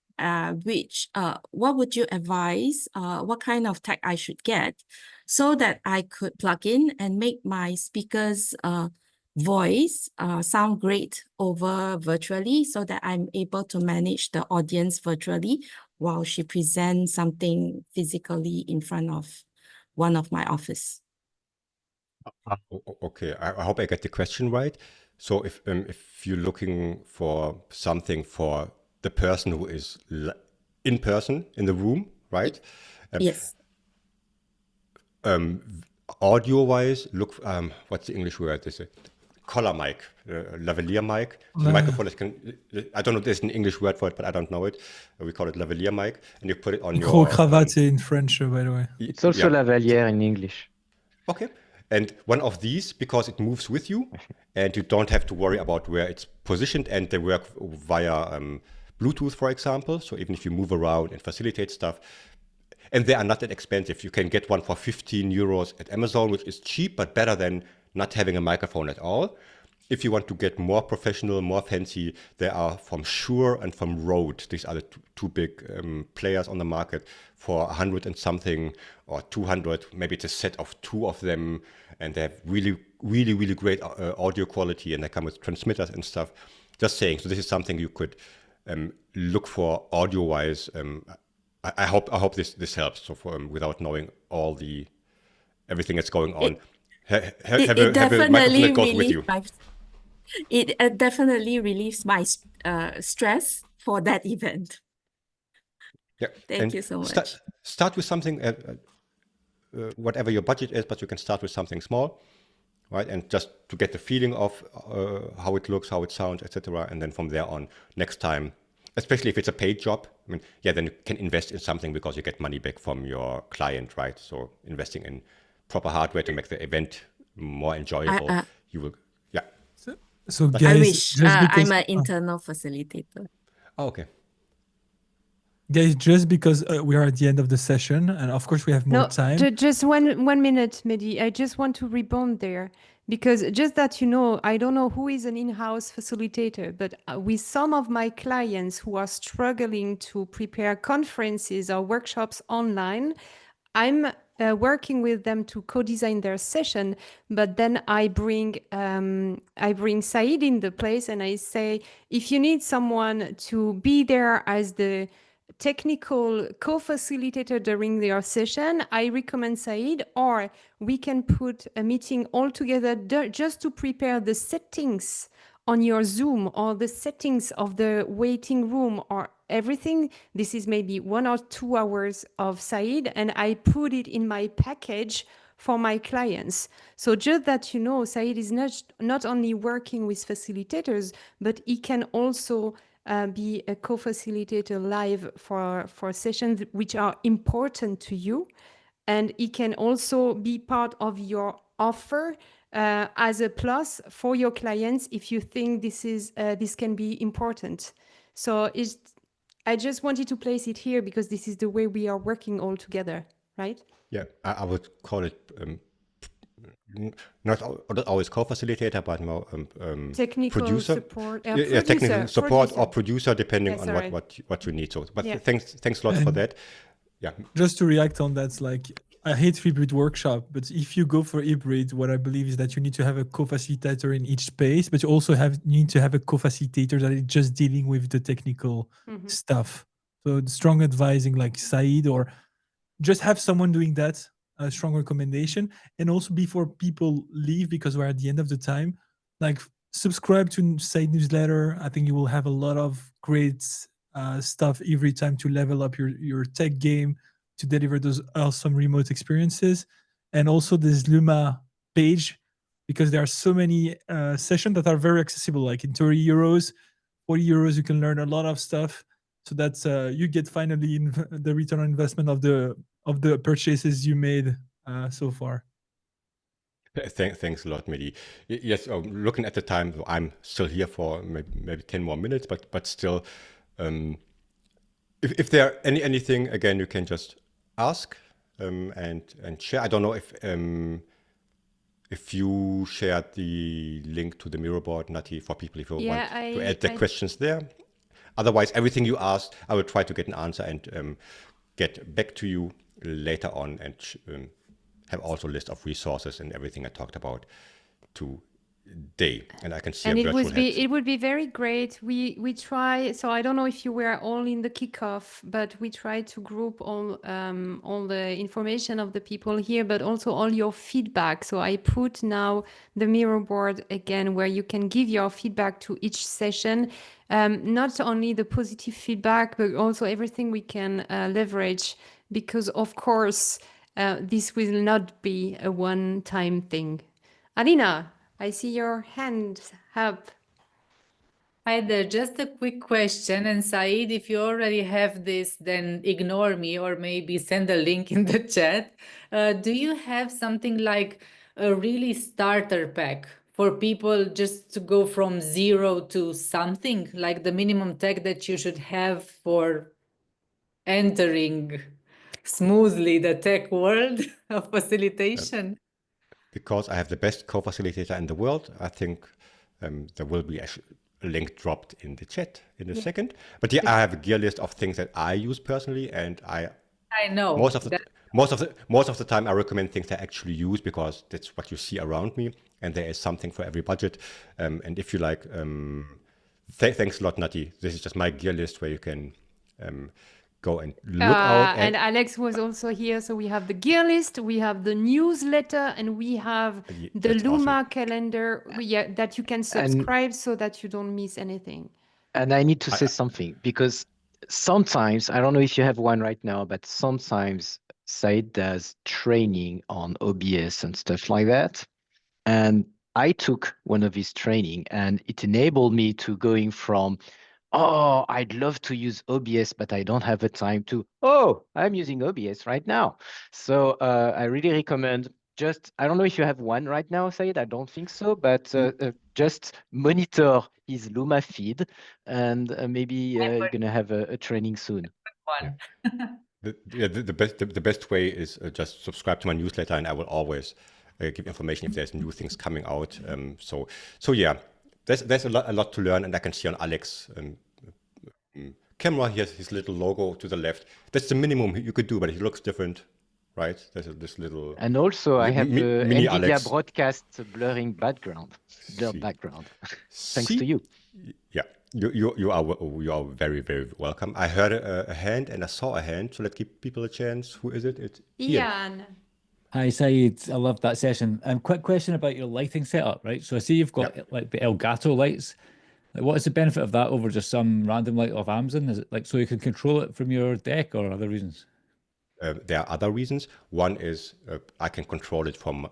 Speaker 6: what would you advise, what kind of tech I should get so that I could plug in and make my speaker's voice sound great over virtually, so that I'm able to manage the audience virtually while she presents something physically in front of one of my office.
Speaker 2: Okay, I hope I get the question right. So if you're looking for something for the person who is in person in the room, right?
Speaker 6: Yes.
Speaker 2: Audio-wise, look, what's the English word? Is it collar mic, lavalier mic? So the microphone that can, I don't know if there's an English word for it, but I don't know it. We call it lavalier mic, and you put it on your...
Speaker 1: Cravate in French, by the way.
Speaker 4: It's also lavalier in English.
Speaker 2: Okay. And one of these, because it moves with you, and you don't have to worry about where it's positioned, and they work via Bluetooth, for example. So even if you move around and facilitate stuff, and they are not that expensive. You can get one for 15 euros at Amazon, which is cheap, but better than not having a microphone at all. If you want to get more professional, more fancy, there are from Shure and from Rode. These are the two big players on the market for 100 and something or 200. Maybe it's a set of 2 of them, and they have really, really, really great audio quality, and they come with transmitters and stuff. Just saying. So this is something you could look for audio-wise. I hope this helps. So without knowing everything that's going on, have a microphone that goes with you.
Speaker 6: It definitely relieves my stress for that event.
Speaker 2: Yeah.
Speaker 6: Thank you so much.
Speaker 2: Start with something, whatever your budget is, but you can start with something small, right? And just to get the feeling of how it looks, how it sounds, etc. And then from there on, next time, especially if it's a paid job, I mean, yeah, then you can invest in something because you get money back from your client, right? So investing in proper hardware to make the event more enjoyable, you will, yeah.
Speaker 1: So
Speaker 6: I
Speaker 1: guys,
Speaker 6: wish
Speaker 1: just because,
Speaker 6: I'm an internal facilitator.
Speaker 2: Oh, okay.
Speaker 1: Guys, just because we are at the end of the session, and of course we have more time.
Speaker 3: Just one minute, Mehdi. I just want to rebound there, because just that, I don't know who is an in-house facilitator, but with some of my clients who are struggling to prepare conferences or workshops online, I'm working with them to co-design their session, but then I bring Said in the place, and I say, if you need someone to be there as the technical co-facilitator during their session, I recommend Said, or we can put a meeting all together just to prepare the settings on your Zoom, or the settings of the waiting room, or everything. This is maybe 1 or 2 hours of Said, and I put it in my package for my clients. So just that Said is not only working with facilitators, but he can also be a co-facilitator live for sessions which are important to you. And it can also be part of your offer as a plus for your clients if you think this can be important. So I just wanted to place it here because this is the way we are working all together, right?
Speaker 2: Yeah, I would call it Not always co-facilitator, but more
Speaker 3: Technical
Speaker 2: producer.
Speaker 3: support,
Speaker 2: Yeah, technical support or producer, depending
Speaker 3: Yeah,
Speaker 2: on
Speaker 3: sorry.
Speaker 2: what you need. So, but
Speaker 3: Yeah.
Speaker 2: thanks a lot for
Speaker 1: And-
Speaker 2: that. Yeah,
Speaker 1: Just to react on that, like I hate hybrid workshop, but if you go for hybrid, what I believe is that you need to have a co-facilitator in each space, but you also need to have a co-facilitator that is just dealing with the technical stuff. So strong advising like Said, or just have someone doing that, a strong recommendation. And also before people leave, because we're at the end of the time, like subscribe to Said newsletter. I think you will have a lot of great stuff every time to level up your tech game, to deliver those awesome remote experiences. And also this Luma page, because there are so many sessions that are very accessible, like in 30 euros, 40 euros, you can learn a lot of stuff. So that's you get finally the return on investment of the purchases you made so far.
Speaker 2: Thanks a lot, Mehdi. Yes, looking at the time, I'm still here for maybe 10 more minutes, but still, if there anything, again, you can just ask and share. I don't know if you shared the link to the Miro board, Nati, for people if you want to add their questions there. Otherwise, everything you asked, I will try to get an answer and get back to you later on, and have also a list of resources and everything I talked about today. And I can see
Speaker 3: And
Speaker 2: a
Speaker 3: it
Speaker 2: virtual
Speaker 3: would be very great. We try. So I don't know if you were all in the kickoff, but we try to group all the information of the people here, but also all your feedback. So I put now the Miro board again, where you can give your feedback to each session. Not only the positive feedback, but also everything we can leverage, because of course this will not be a one-time thing. Alina, I see your hand up.
Speaker 7: Hi there, just a quick question. And Said, if you already have this, then ignore me or maybe send a link in the chat. Do you have something like a really starter pack for people just to go from 0 to something, like the minimum tech that you should have for entering smoothly the tech world of facilitation?
Speaker 2: Because I have the best co-facilitator in the world, I think there will be a link dropped in the chat in a second. But yeah, I have a gear list of things that I use personally, and I
Speaker 7: know
Speaker 2: most of the time I recommend things I actually use, because that's what you see around me, and there is something for every budget. And if you like, thanks a lot, Nati. This is just my gear list where you can go and look out.
Speaker 3: And Alex was also here. So we have the gear list, we have the newsletter, and we have the Luma calendar that you can subscribe so that you don't miss anything.
Speaker 4: And I need to say something, because sometimes, I don't know if you have one right now, but sometimes Said does training on OBS and stuff like that. And I took one of his training, and it enabled me to going from, oh, I'd love to use OBS, but I don't have the time, to, oh, I'm using OBS right now. So I really recommend, just, I don't know if you have one right now, Said, I don't think so, but just monitor his Luma feed, and maybe you're going to have a training soon.
Speaker 2: The best way is just subscribe to my newsletter, and I will always give information if there's new things coming out. So yeah, there's a lot to learn, and I can see on Alex camera, he has his little logo to the left. That's the minimum you could do, but it looks different, right? There's this little.
Speaker 4: And also, I have the
Speaker 2: mini
Speaker 4: NVIDIA
Speaker 2: Alex
Speaker 4: broadcast blurring background, background. Thanks to you.
Speaker 2: Yeah, you are very, very welcome. I heard a hand and I saw a hand, so let's give people a chance. Who is it? It's
Speaker 3: Ian.
Speaker 8: Hi, Said. I loved that session. Quick question about your lighting setup, right? So I see you've got like the Elgato lights. Like, what is the benefit of that over just some random light off Amazon? Is it like so you can control it from your deck, or other reasons?
Speaker 2: There are other reasons. One is I can control it from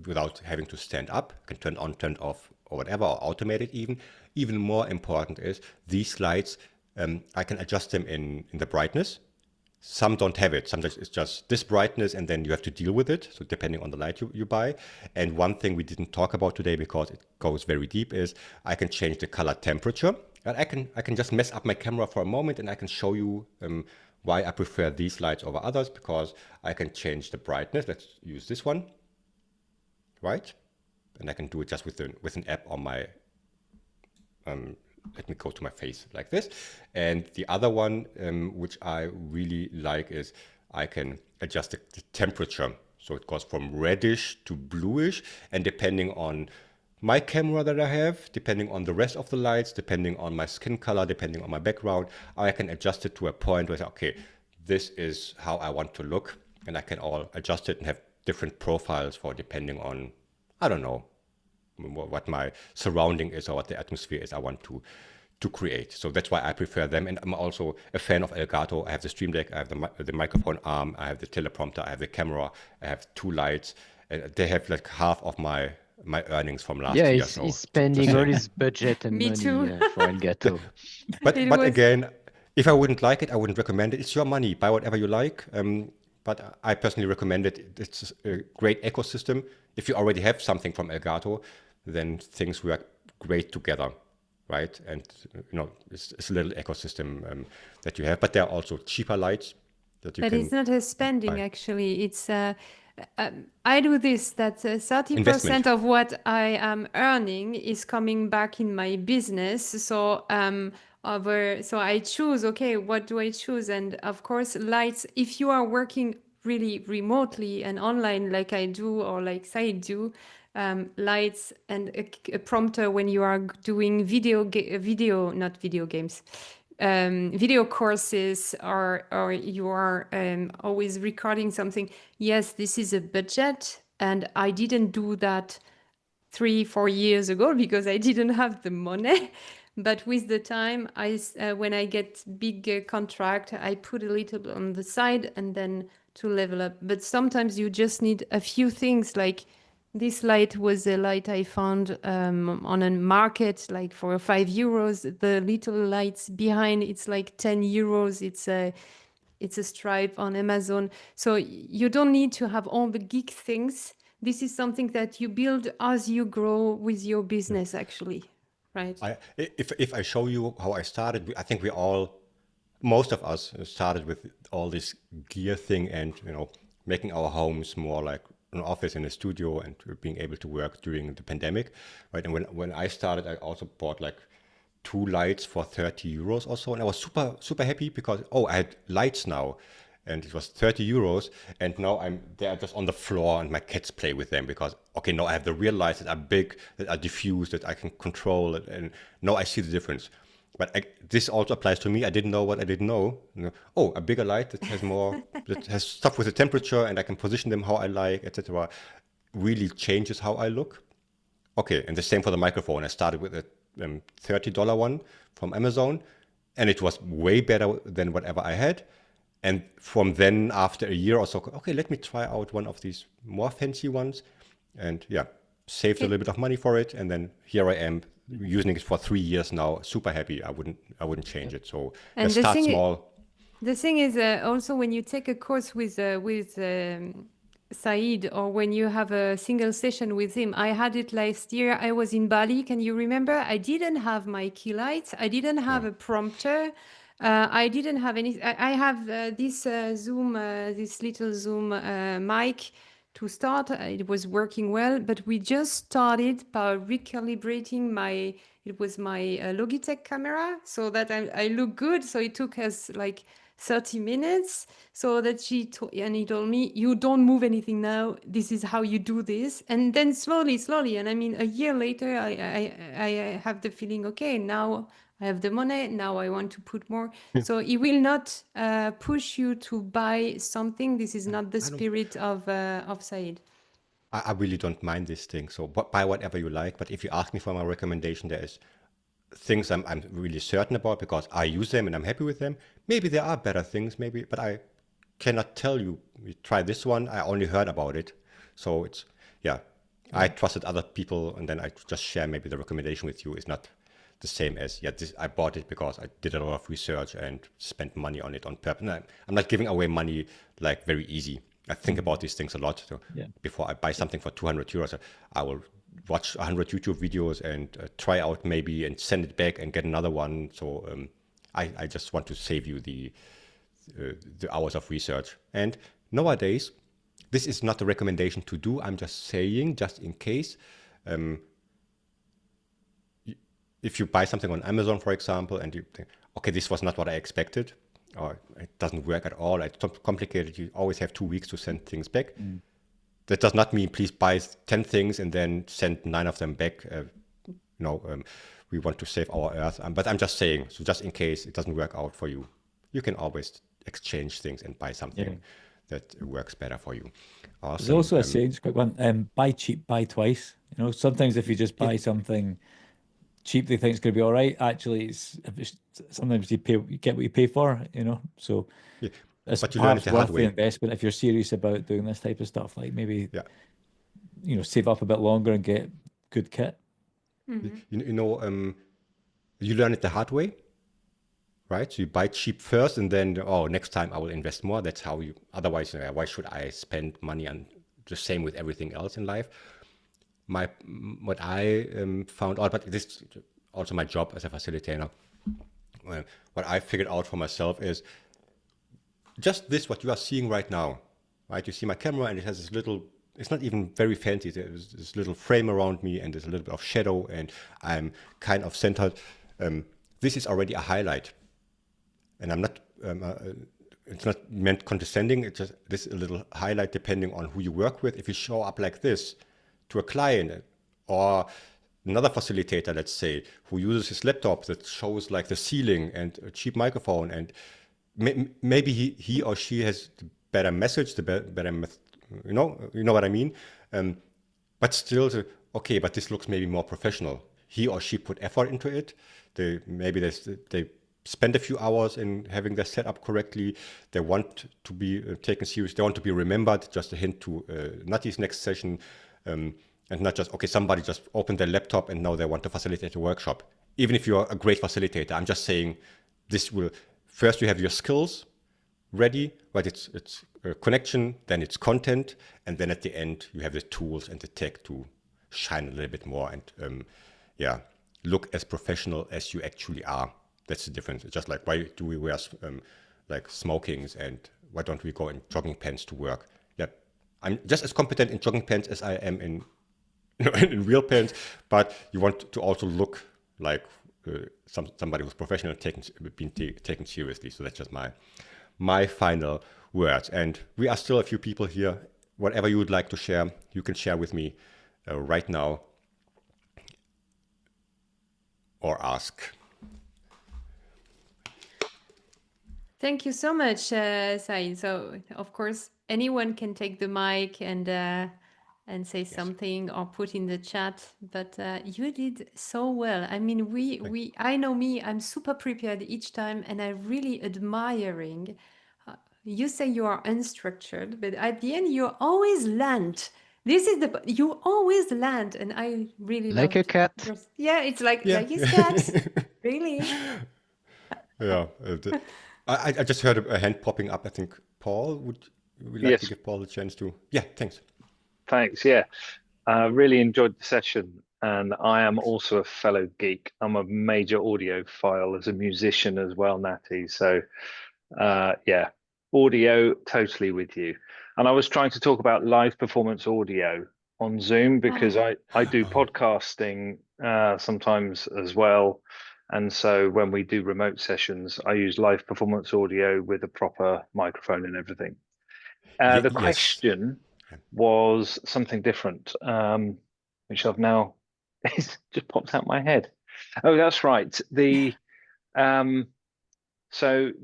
Speaker 2: without having to stand up. I can turn on, turn off, or whatever, or automate it even. Even more important is these lights, I can adjust them in the brightness. Some don't have it. Sometimes it's just this brightness, and then you have to deal with it. So depending on the light you buy. And one thing we didn't talk about today, because it goes very deep, is I can change the color temperature. And I can just mess up my camera for a moment, and I can show you why I prefer these lights over others, because I can change the brightness. Let's use this one. right? And I can do it just with an app on my, let me go to my face like this. And the other one, which I really like, is I can adjust the temperature. So it goes from reddish to bluish, and depending on my camera that I have, depending on the rest of the lights, depending on my skin color, depending on my background, I can adjust it to a point where I say, okay, this is how I want to look. And I can all adjust it and have different profiles for depending on, I don't know, what my surrounding is or what the atmosphere is I want to create. So that's why I prefer them. And I'm also a fan of Elgato. I have the Stream Deck, I have the microphone arm, I have the teleprompter, I have the camera, I have 2 lights. And they have like half of my earnings from last year.
Speaker 4: Yeah, he's spending all his budget and
Speaker 3: Me
Speaker 4: money
Speaker 3: too.
Speaker 4: for Elgato.
Speaker 2: But
Speaker 3: It was-
Speaker 2: again, if I wouldn't like it, I wouldn't recommend it. It's your money. Buy whatever you like. But I personally recommend it. It's a great ecosystem. If you already have something from Elgato, then things work great together, right? And it's a little ecosystem that you have. But there are also cheaper lights that you
Speaker 3: But
Speaker 2: can.
Speaker 3: it's not a spending,
Speaker 2: buy.
Speaker 3: actually. It's I do this, that 30%
Speaker 2: Investment.
Speaker 3: of what I am earning is coming back in my business. So so I choose, okay, what do I choose? And of course, lights, if you are working really remotely and online like I do or like Said do, lights and a prompter when you are doing not video games, video courses, or you are always recording something. Yes, this is a budget, and I didn't do that 3-4 years ago because I didn't have the money. But with the time, when I get big contract, I put a little on the side and then to level up. But sometimes you just need a few things. Like this light was a light I found on a market, like for €5. The little lights behind, it's like €10. It's a stripe on Amazon. So you don't need to have all the geek things. This is something that you build as you grow with your business, actually, right?
Speaker 2: If I show you how I started, I think most of us started with all this gear thing and making our homes more like an office and a studio and being able to work during the pandemic, right? And when I started, I also bought like 2 lights for €30 or so, and I was super happy because I had lights now, and it was €30, and now they're just on the floor, and my cats play with them because now I have the real lights that are big, that are diffused, that I can control, and now I see the difference. But this also applies to me. I didn't know what I didn't know. A bigger light that has more, that has stuff with the temperature, and I can position them how I like, etc. Really changes how I look. Okay, and the same for the microphone. I started with a $30 one from Amazon, and it was way better than whatever I had. And from then, after a year or so, okay, let me try out one of these more fancy ones, and saved a little bit of money for it. And then here I am using it for 3 years now. Super happy. I wouldn't change it. So
Speaker 3: And
Speaker 2: start small.
Speaker 3: The thing is also when you take a course with Said, or when you have a single session with him. I had it last year. I was in Bali. Can you remember? I didn't have my key lights. I didn't have a prompter. I didn't have any. I have this Zoom, this little Zoom mic to start. It was working well, but we just started by recalibrating my Logitech camera so that I look good. So it took us like 30 minutes, so that and he told me, you don't move anything now, this is how you do this. And then slowly, and I mean, a year later, I have the feeling, okay, now I have the money, now I want to put more. So he will not push you to buy something. This is not the spirit of Said.
Speaker 2: I really don't mind this thing. So buy whatever you like. But if you ask me for my recommendation, there is things I'm really certain about because I use them and I'm happy with them. Maybe there are better things, but I cannot tell you, try this one. I only heard about it. So I trusted other people, and then I just share maybe the recommendation with you is not the same as, I bought it because I did a lot of research and spent money on it on purpose. I'm not giving away money like very easy. I think about these things a lot. So before I buy something for €200, I will watch 100 YouTube videos and try out maybe and send it back and get another one. So I just want to save you the hours of research. And nowadays, this is not a recommendation to do. I'm just saying, just in case, if you buy something on Amazon, for example, and you think, okay, this was not what I expected, or it doesn't work at all, it's complicated, you always have 2 weeks to send things back. That does not mean please buy 10 things and then send 9 of them back. We want to save our Earth. But I'm just saying, so just in case it doesn't work out for you, you can always exchange things and buy something that works better for you. Awesome.
Speaker 8: There's also a saying, just a quick one, buy cheap, buy twice. Sometimes if you just buy something cheap, they think it's going to be all right. Actually, sometimes you get what you pay for, so it's
Speaker 2: but you learn it
Speaker 8: perhaps
Speaker 2: the hard
Speaker 8: worth
Speaker 2: way.
Speaker 8: the investment if you're serious about doing this type of stuff. Like maybe, save up a bit longer and get good kit.
Speaker 3: Mm-hmm.
Speaker 2: You learn it the hard way, right? So you buy cheap first, and then next time I will invest more. That's how you. Otherwise, why should I spend money on the same with everything else in life? What I found out, but this is also my job as a facilitator. What I figured out for myself is just this, what you are seeing right now, right? You see my camera and it has this little, it's not even very fancy. There's this little frame around me and there's a little bit of shadow and I'm kind of centered. This is already a highlight. And I'm not, it's not meant condescending. It's just this a little highlight depending on who you work with. If you show up like this to a client or another facilitator, let's say, who uses his laptop that shows like the ceiling and a cheap microphone, and maybe he or she has the better message, the better, you know what I mean? But still, okay, but this looks maybe more professional. He or she put effort into it. They spend a few hours in having their setup correctly. They want to be taken serious. They want to be remembered. Just a hint to Nati's next session. And not just, okay, somebody just opened their laptop and now they want to facilitate a workshop. Even if you're a great facilitator, I'm just saying this will, first you have your skills ready, but it's a connection, then it's content, and then at the end you have the tools and the tech to shine a little bit more and look as professional as you actually are. That's the difference. It's just like, why do we wear like smokings and why don't we go in jogging pants to work? Yeah, I'm just as competent in jogging pants as I am in real pants, but you want to also look like somebody who's professional, being taken seriously. So that's just my final words. And we are still a few people here. Whatever you would like to share, you can share with me right now or ask.
Speaker 3: Thank you so much, Said. So, of course, anyone can take the mic and say something or put in the chat. But you did so well. I mean, I know me. I'm super prepared each time, and I'm really admiring. You say you are unstructured, but at the end, you always land. You always land, and I really
Speaker 4: like
Speaker 3: love
Speaker 4: a cat.
Speaker 3: Yeah, it's like his cat. Really.
Speaker 2: Yeah. I just heard a hand popping up. I think Paul, would we like to give Paul a chance to? Yeah, thanks.
Speaker 9: Thanks. Yeah, really enjoyed the session, and I am also a fellow geek. I'm a major audiophile as a musician as well, Natty. So, audio totally with you. And I was trying to talk about live performance audio on Zoom because I do podcasting sometimes as well. And so when we do remote sessions, I use live performance audio with a proper microphone and everything. The question was something different, which I've now just popped out my head. Oh, that's right. So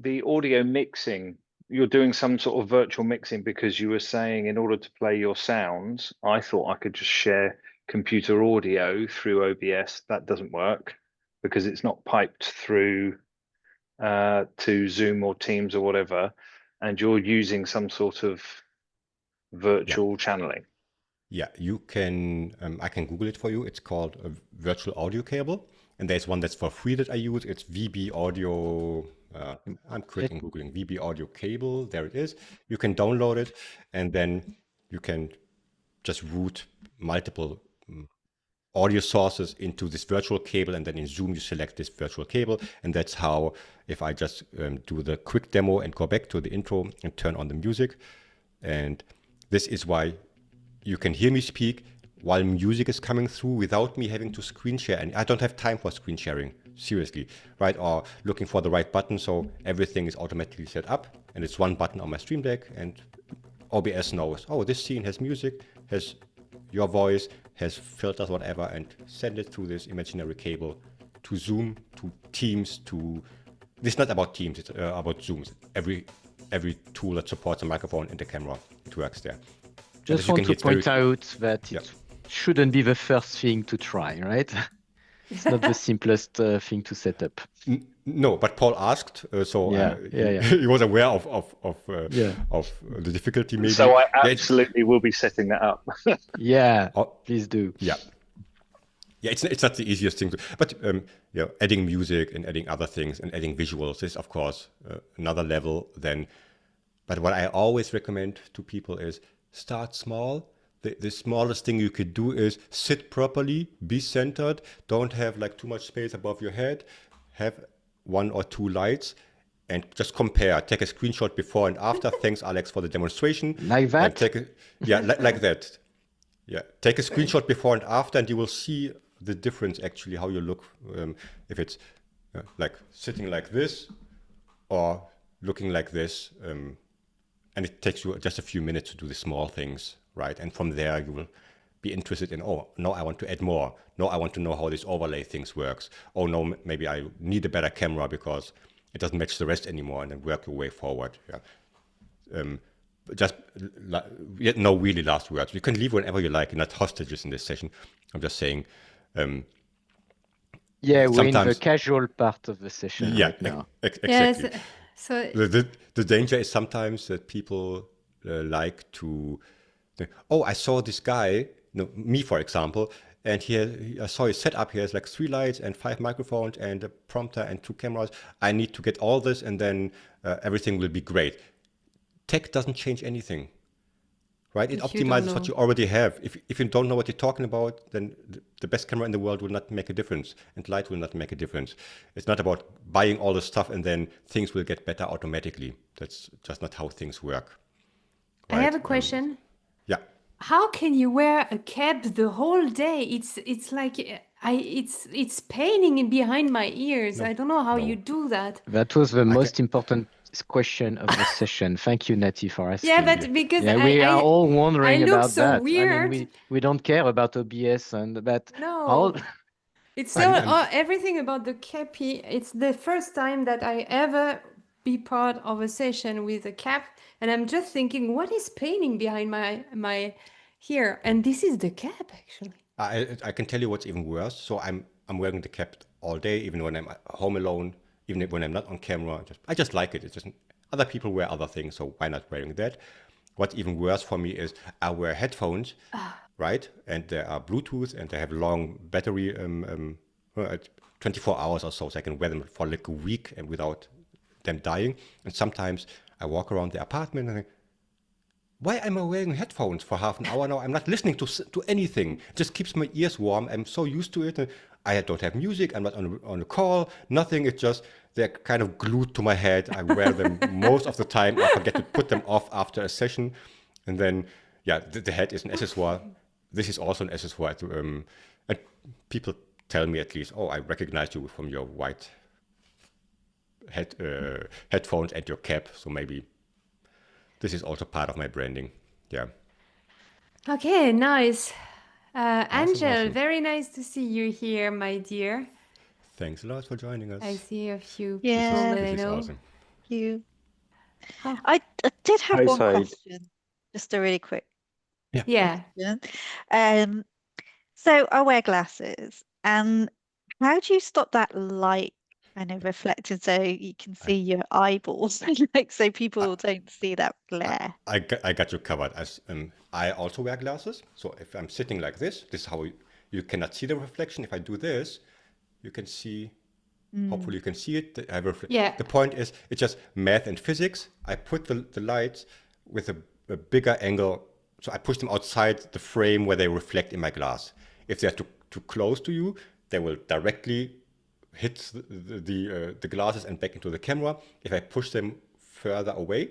Speaker 9: the audio mixing, you're doing some sort of virtual mixing because you were saying in order to play your sounds, I thought I could just share computer audio through OBS. That doesn't work because it's not piped through to Zoom or Teams or whatever, and you're using some sort of virtual channeling.
Speaker 2: Yeah, you can, I can Google it for you. It's called a virtual audio cable. And there's one that's for free that I use. It's VB Audio. I'm quick in Googling VB Audio cable. There it is. You can download it and then you can just route multiple audio sources into this virtual cable. And then in Zoom, you select this virtual cable. And that's how, if I just do the quick demo and go back to the intro and turn on the music, and this is why you can hear me speak while music is coming through without me having to screen share. And I don't have time for screen sharing, seriously, right? Or looking for the right button so everything is automatically set up and it's one button on my Stream Deck and OBS knows, oh, this scene has music, has your voice, has filters, whatever, and send it through this imaginary cable to Zoom, to Teams, to... This is not about Teams, it's about Zoom. Every tool that supports a microphone and the camera, it works there.
Speaker 4: Just want to point out that it shouldn't be the first thing to try, right? It's not the simplest thing to set up.
Speaker 2: No, but Paul asked, so he was aware of the difficulty. Maybe.
Speaker 9: So I absolutely will be setting that up.
Speaker 4: Yeah, please do.
Speaker 2: Yeah, it's not the easiest thing to, but adding music and adding other things and adding visuals is of course another level then. But what I always recommend to people is start small. The smallest thing you could do is sit properly, be centered, don't have like too much space above your head, have 1 or 2 lights, and just compare. Take a screenshot before and after. Thanks, Alex, for the demonstration.
Speaker 4: Like that?
Speaker 2: Like that. Yeah, take a screenshot before and after, and you will see the difference actually, how you look, if it's like sitting like this or looking like this. And it takes you just a few minutes to do the small things, right? And from there, you will be interested in, oh, no, I want to add more. No, I want to know how this overlay things works. Oh, no, maybe I need a better camera because it doesn't match the rest anymore, and then work your way forward. Yeah. No really last words. You can leave whenever you like. You're not hostages in this session. I'm just saying.
Speaker 4: Yeah, we're in the casual part of the session right now.
Speaker 2: Exactly.
Speaker 3: Yes. So
Speaker 2: the danger is sometimes that people like to, oh, I saw this guy, me for example, and I saw his setup. He has like 3 lights and 5 microphones and a prompter and 2 cameras. I need to get all this, and then everything will be great. Tech doesn't change anything, right? It optimizes what you already have. If you don't know what you're talking about, then the best camera in the world will not make a difference, and light will not make a difference. It's not about buying all the stuff and then things will get better automatically. That's just not how things work. Right?
Speaker 3: I have a question.
Speaker 2: Yeah.
Speaker 3: How can you wear a cap the whole day? It's like it's paining behind my ears. I don't know how you do that.
Speaker 4: That was the most important question of the session. Thank you, Nati, for asking.
Speaker 3: Yeah, but because
Speaker 4: we are all wondering about
Speaker 3: so
Speaker 4: that.
Speaker 3: Weird.
Speaker 4: I mean, we don't care about OBS but
Speaker 3: no. It's so everything about the cap. It's the first time that I ever be part of a session with a cap, and I'm just thinking, what is paining behind my here? And this is the cap, actually.
Speaker 2: I can tell you what's even worse. So I'm wearing the cap all day, even when I'm home alone. Even when I'm not on camera, I just like it. It's just other people wear other things, so why not wearing that? What's even worse for me is I wear headphones, right? And they are Bluetooth, and they have long battery, 24 hours or so I can wear them for like a week and without them dying. And sometimes I walk around the apartment and I think, why am I wearing headphones for half an hour now? I'm not listening to anything. It just keeps my ears warm. I'm so used to it. I don't have music. I'm not on a call. Nothing. It's just they're kind of glued to my head. I wear them most of the time. I forget to put them off after a session. And then, the head is an accessoire. This is also an accessoire. And people tell me at least, oh, I recognize you from your white headphones and your cap. So maybe this is also part of my branding. Yeah.
Speaker 3: Okay, nice. Angel,
Speaker 2: awesome.
Speaker 3: Very nice to see you here, my dear.
Speaker 2: Thanks a lot for joining us.
Speaker 3: I see a few
Speaker 10: Yeah.
Speaker 3: people that I
Speaker 2: This is
Speaker 3: know.
Speaker 2: awesome.
Speaker 10: Thank you.
Speaker 3: Oh.
Speaker 10: I did have
Speaker 9: Hi,
Speaker 10: one
Speaker 9: Said.
Speaker 10: question, just a really quick
Speaker 3: Yeah.
Speaker 10: question. So I wear glasses, and how do you stop that light kind of reflecting so you can see your eyeballs, like so people don't see that glare?
Speaker 2: I got you covered. I also wear glasses. So if I'm sitting like this is how you cannot see the reflection. If I do this, you can see, hopefully you can see it. The point is, it's just math and physics. I put the lights with a bigger angle. So I push them outside the frame where they reflect in my glass. If they're too close to you, they will directly hit the glasses and back into the camera. If I push them further away,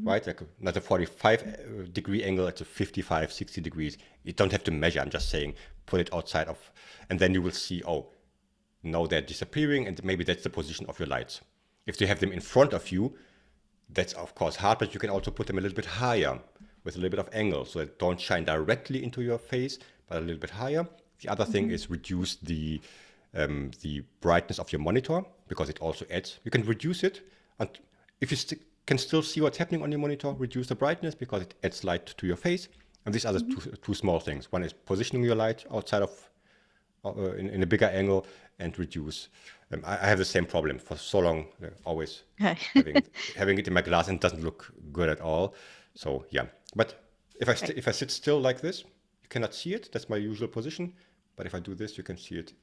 Speaker 2: right? Like not a 45 degree angle, it's a 55, 60 degrees. You don't have to measure. I'm just saying, put it outside of, and then you will see, oh, now they're disappearing, and maybe that's the position of your lights. If you have them in front of you, that's of course hard, but you can also put them a little bit higher with a little bit of angle, so that don't shine directly into your face, but a little bit higher. The other thing is reduce the brightness of your monitor, because it also adds. You can reduce it, and if you can still see what's happening on your monitor, reduce the brightness because it adds light to your face. And these are the two small things. One is positioning your light outside of in a bigger angle and reduce. I have the same problem for so long, always having it in my glass and it doesn't look good at all. So yeah, but if I sit still like this, you cannot see it. That's my usual position. But if I do this, you can see it.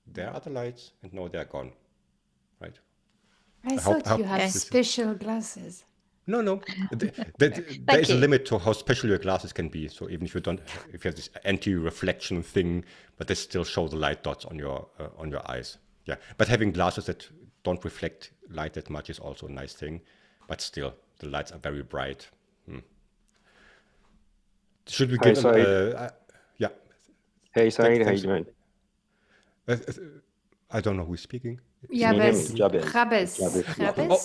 Speaker 2: There are the lights, and now they're gone. Right?
Speaker 3: I thought you had special glasses.
Speaker 2: No. There is a limit to how special your glasses can be. So even if you have this anti-reflection thing, but they still show the light dots on your eyes. Yeah, but having glasses that don't reflect light that much is also a nice thing. But still, the lights are very bright. Should we give yeah?
Speaker 11: Hey, Saeed, how you doing?
Speaker 2: I don't know who's speaking.
Speaker 3: Jabez.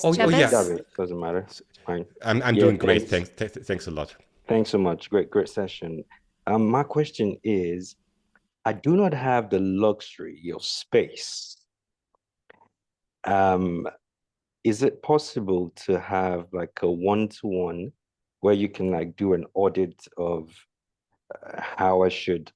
Speaker 2: Oh, yes.
Speaker 11: Doesn't matter. It's fine.
Speaker 2: I'm doing great. Thanks a lot.
Speaker 11: Thanks so much. Great session. My question is, I do not have the luxury of space. Is it possible to have like a one-to-one where you can like do an audit of how I should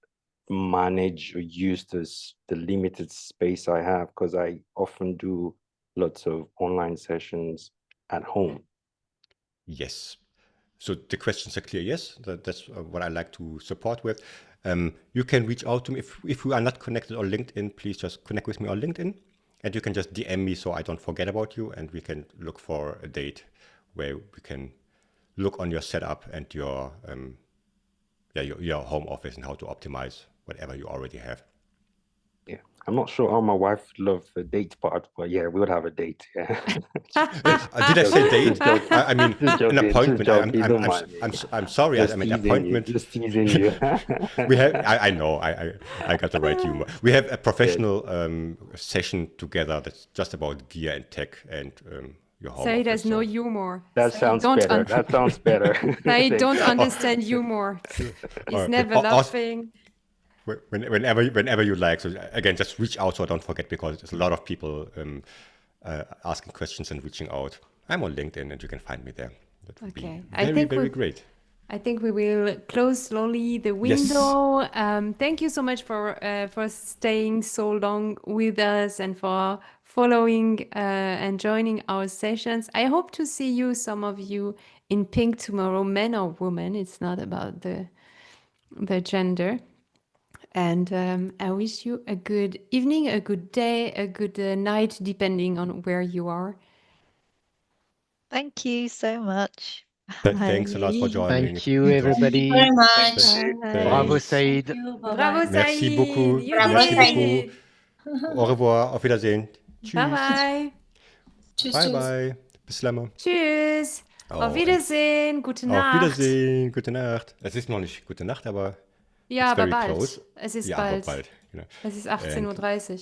Speaker 11: manage or use the limited space I have, because I often do lots of online sessions at home?
Speaker 2: Yes. So the questions are clear. Yes, that's what I like to support with. You can reach out to me if you are not connected on LinkedIn. Please just connect with me on LinkedIn, and you can just DM me so I don't forget about you, and we can look for a date where we can look on your setup and your home office and how to optimize whatever you already have.
Speaker 11: Yeah, I'm not sure how my wife loved the date part, but yeah, we would have a date. Yeah.
Speaker 2: Did I say date? I mean an appointment. I'm sorry.
Speaker 11: Just
Speaker 2: I mean
Speaker 11: teasing
Speaker 2: appointment.
Speaker 11: You, just teasing you.
Speaker 2: We have. I know. I got the right humor. We have a professional session together that's just about gear and tech and your home.
Speaker 3: Saeed has no humor.
Speaker 11: That sounds better. That sounds better.
Speaker 3: Saeed don't understand humor. He's never laughing.
Speaker 2: Whenever you like. So again, just reach out so I don't forget, because there's a lot of people asking questions and reaching out. I'm on LinkedIn and you can find me there. That would be very great.
Speaker 3: I think we will close slowly the window. Yes. Thank you so much for staying so long with us and for following and joining our sessions. I hope to see you, some of you, in pink tomorrow, men or women. It's not about the gender. And I wish you a good evening, a good day, a good night, depending on where you are.
Speaker 10: Thank you so much.
Speaker 2: Thanks a lot for joining.
Speaker 4: Thank you, everybody.
Speaker 12: Thank you very much.
Speaker 4: Bravo, Saeed.
Speaker 3: Bravo, Saeed.
Speaker 2: Merci beaucoup. Merci beaucoup. Au revoir. Auf Wiedersehen. Tschüss.
Speaker 3: Bye bye.
Speaker 12: Tschüss.
Speaker 2: Bye bye. Bis lange.
Speaker 3: Tschüss. Auf Wiedersehen. Gute Nacht.
Speaker 2: Auf Wiedersehen. Gute Nacht. Es ist noch nicht gute Nacht, aber
Speaker 3: ja, aber bald.
Speaker 2: Close.
Speaker 3: Es ist
Speaker 2: ja,
Speaker 3: bald.
Speaker 2: Aber bald. Genau.
Speaker 3: Es ist 18:30 Uhr.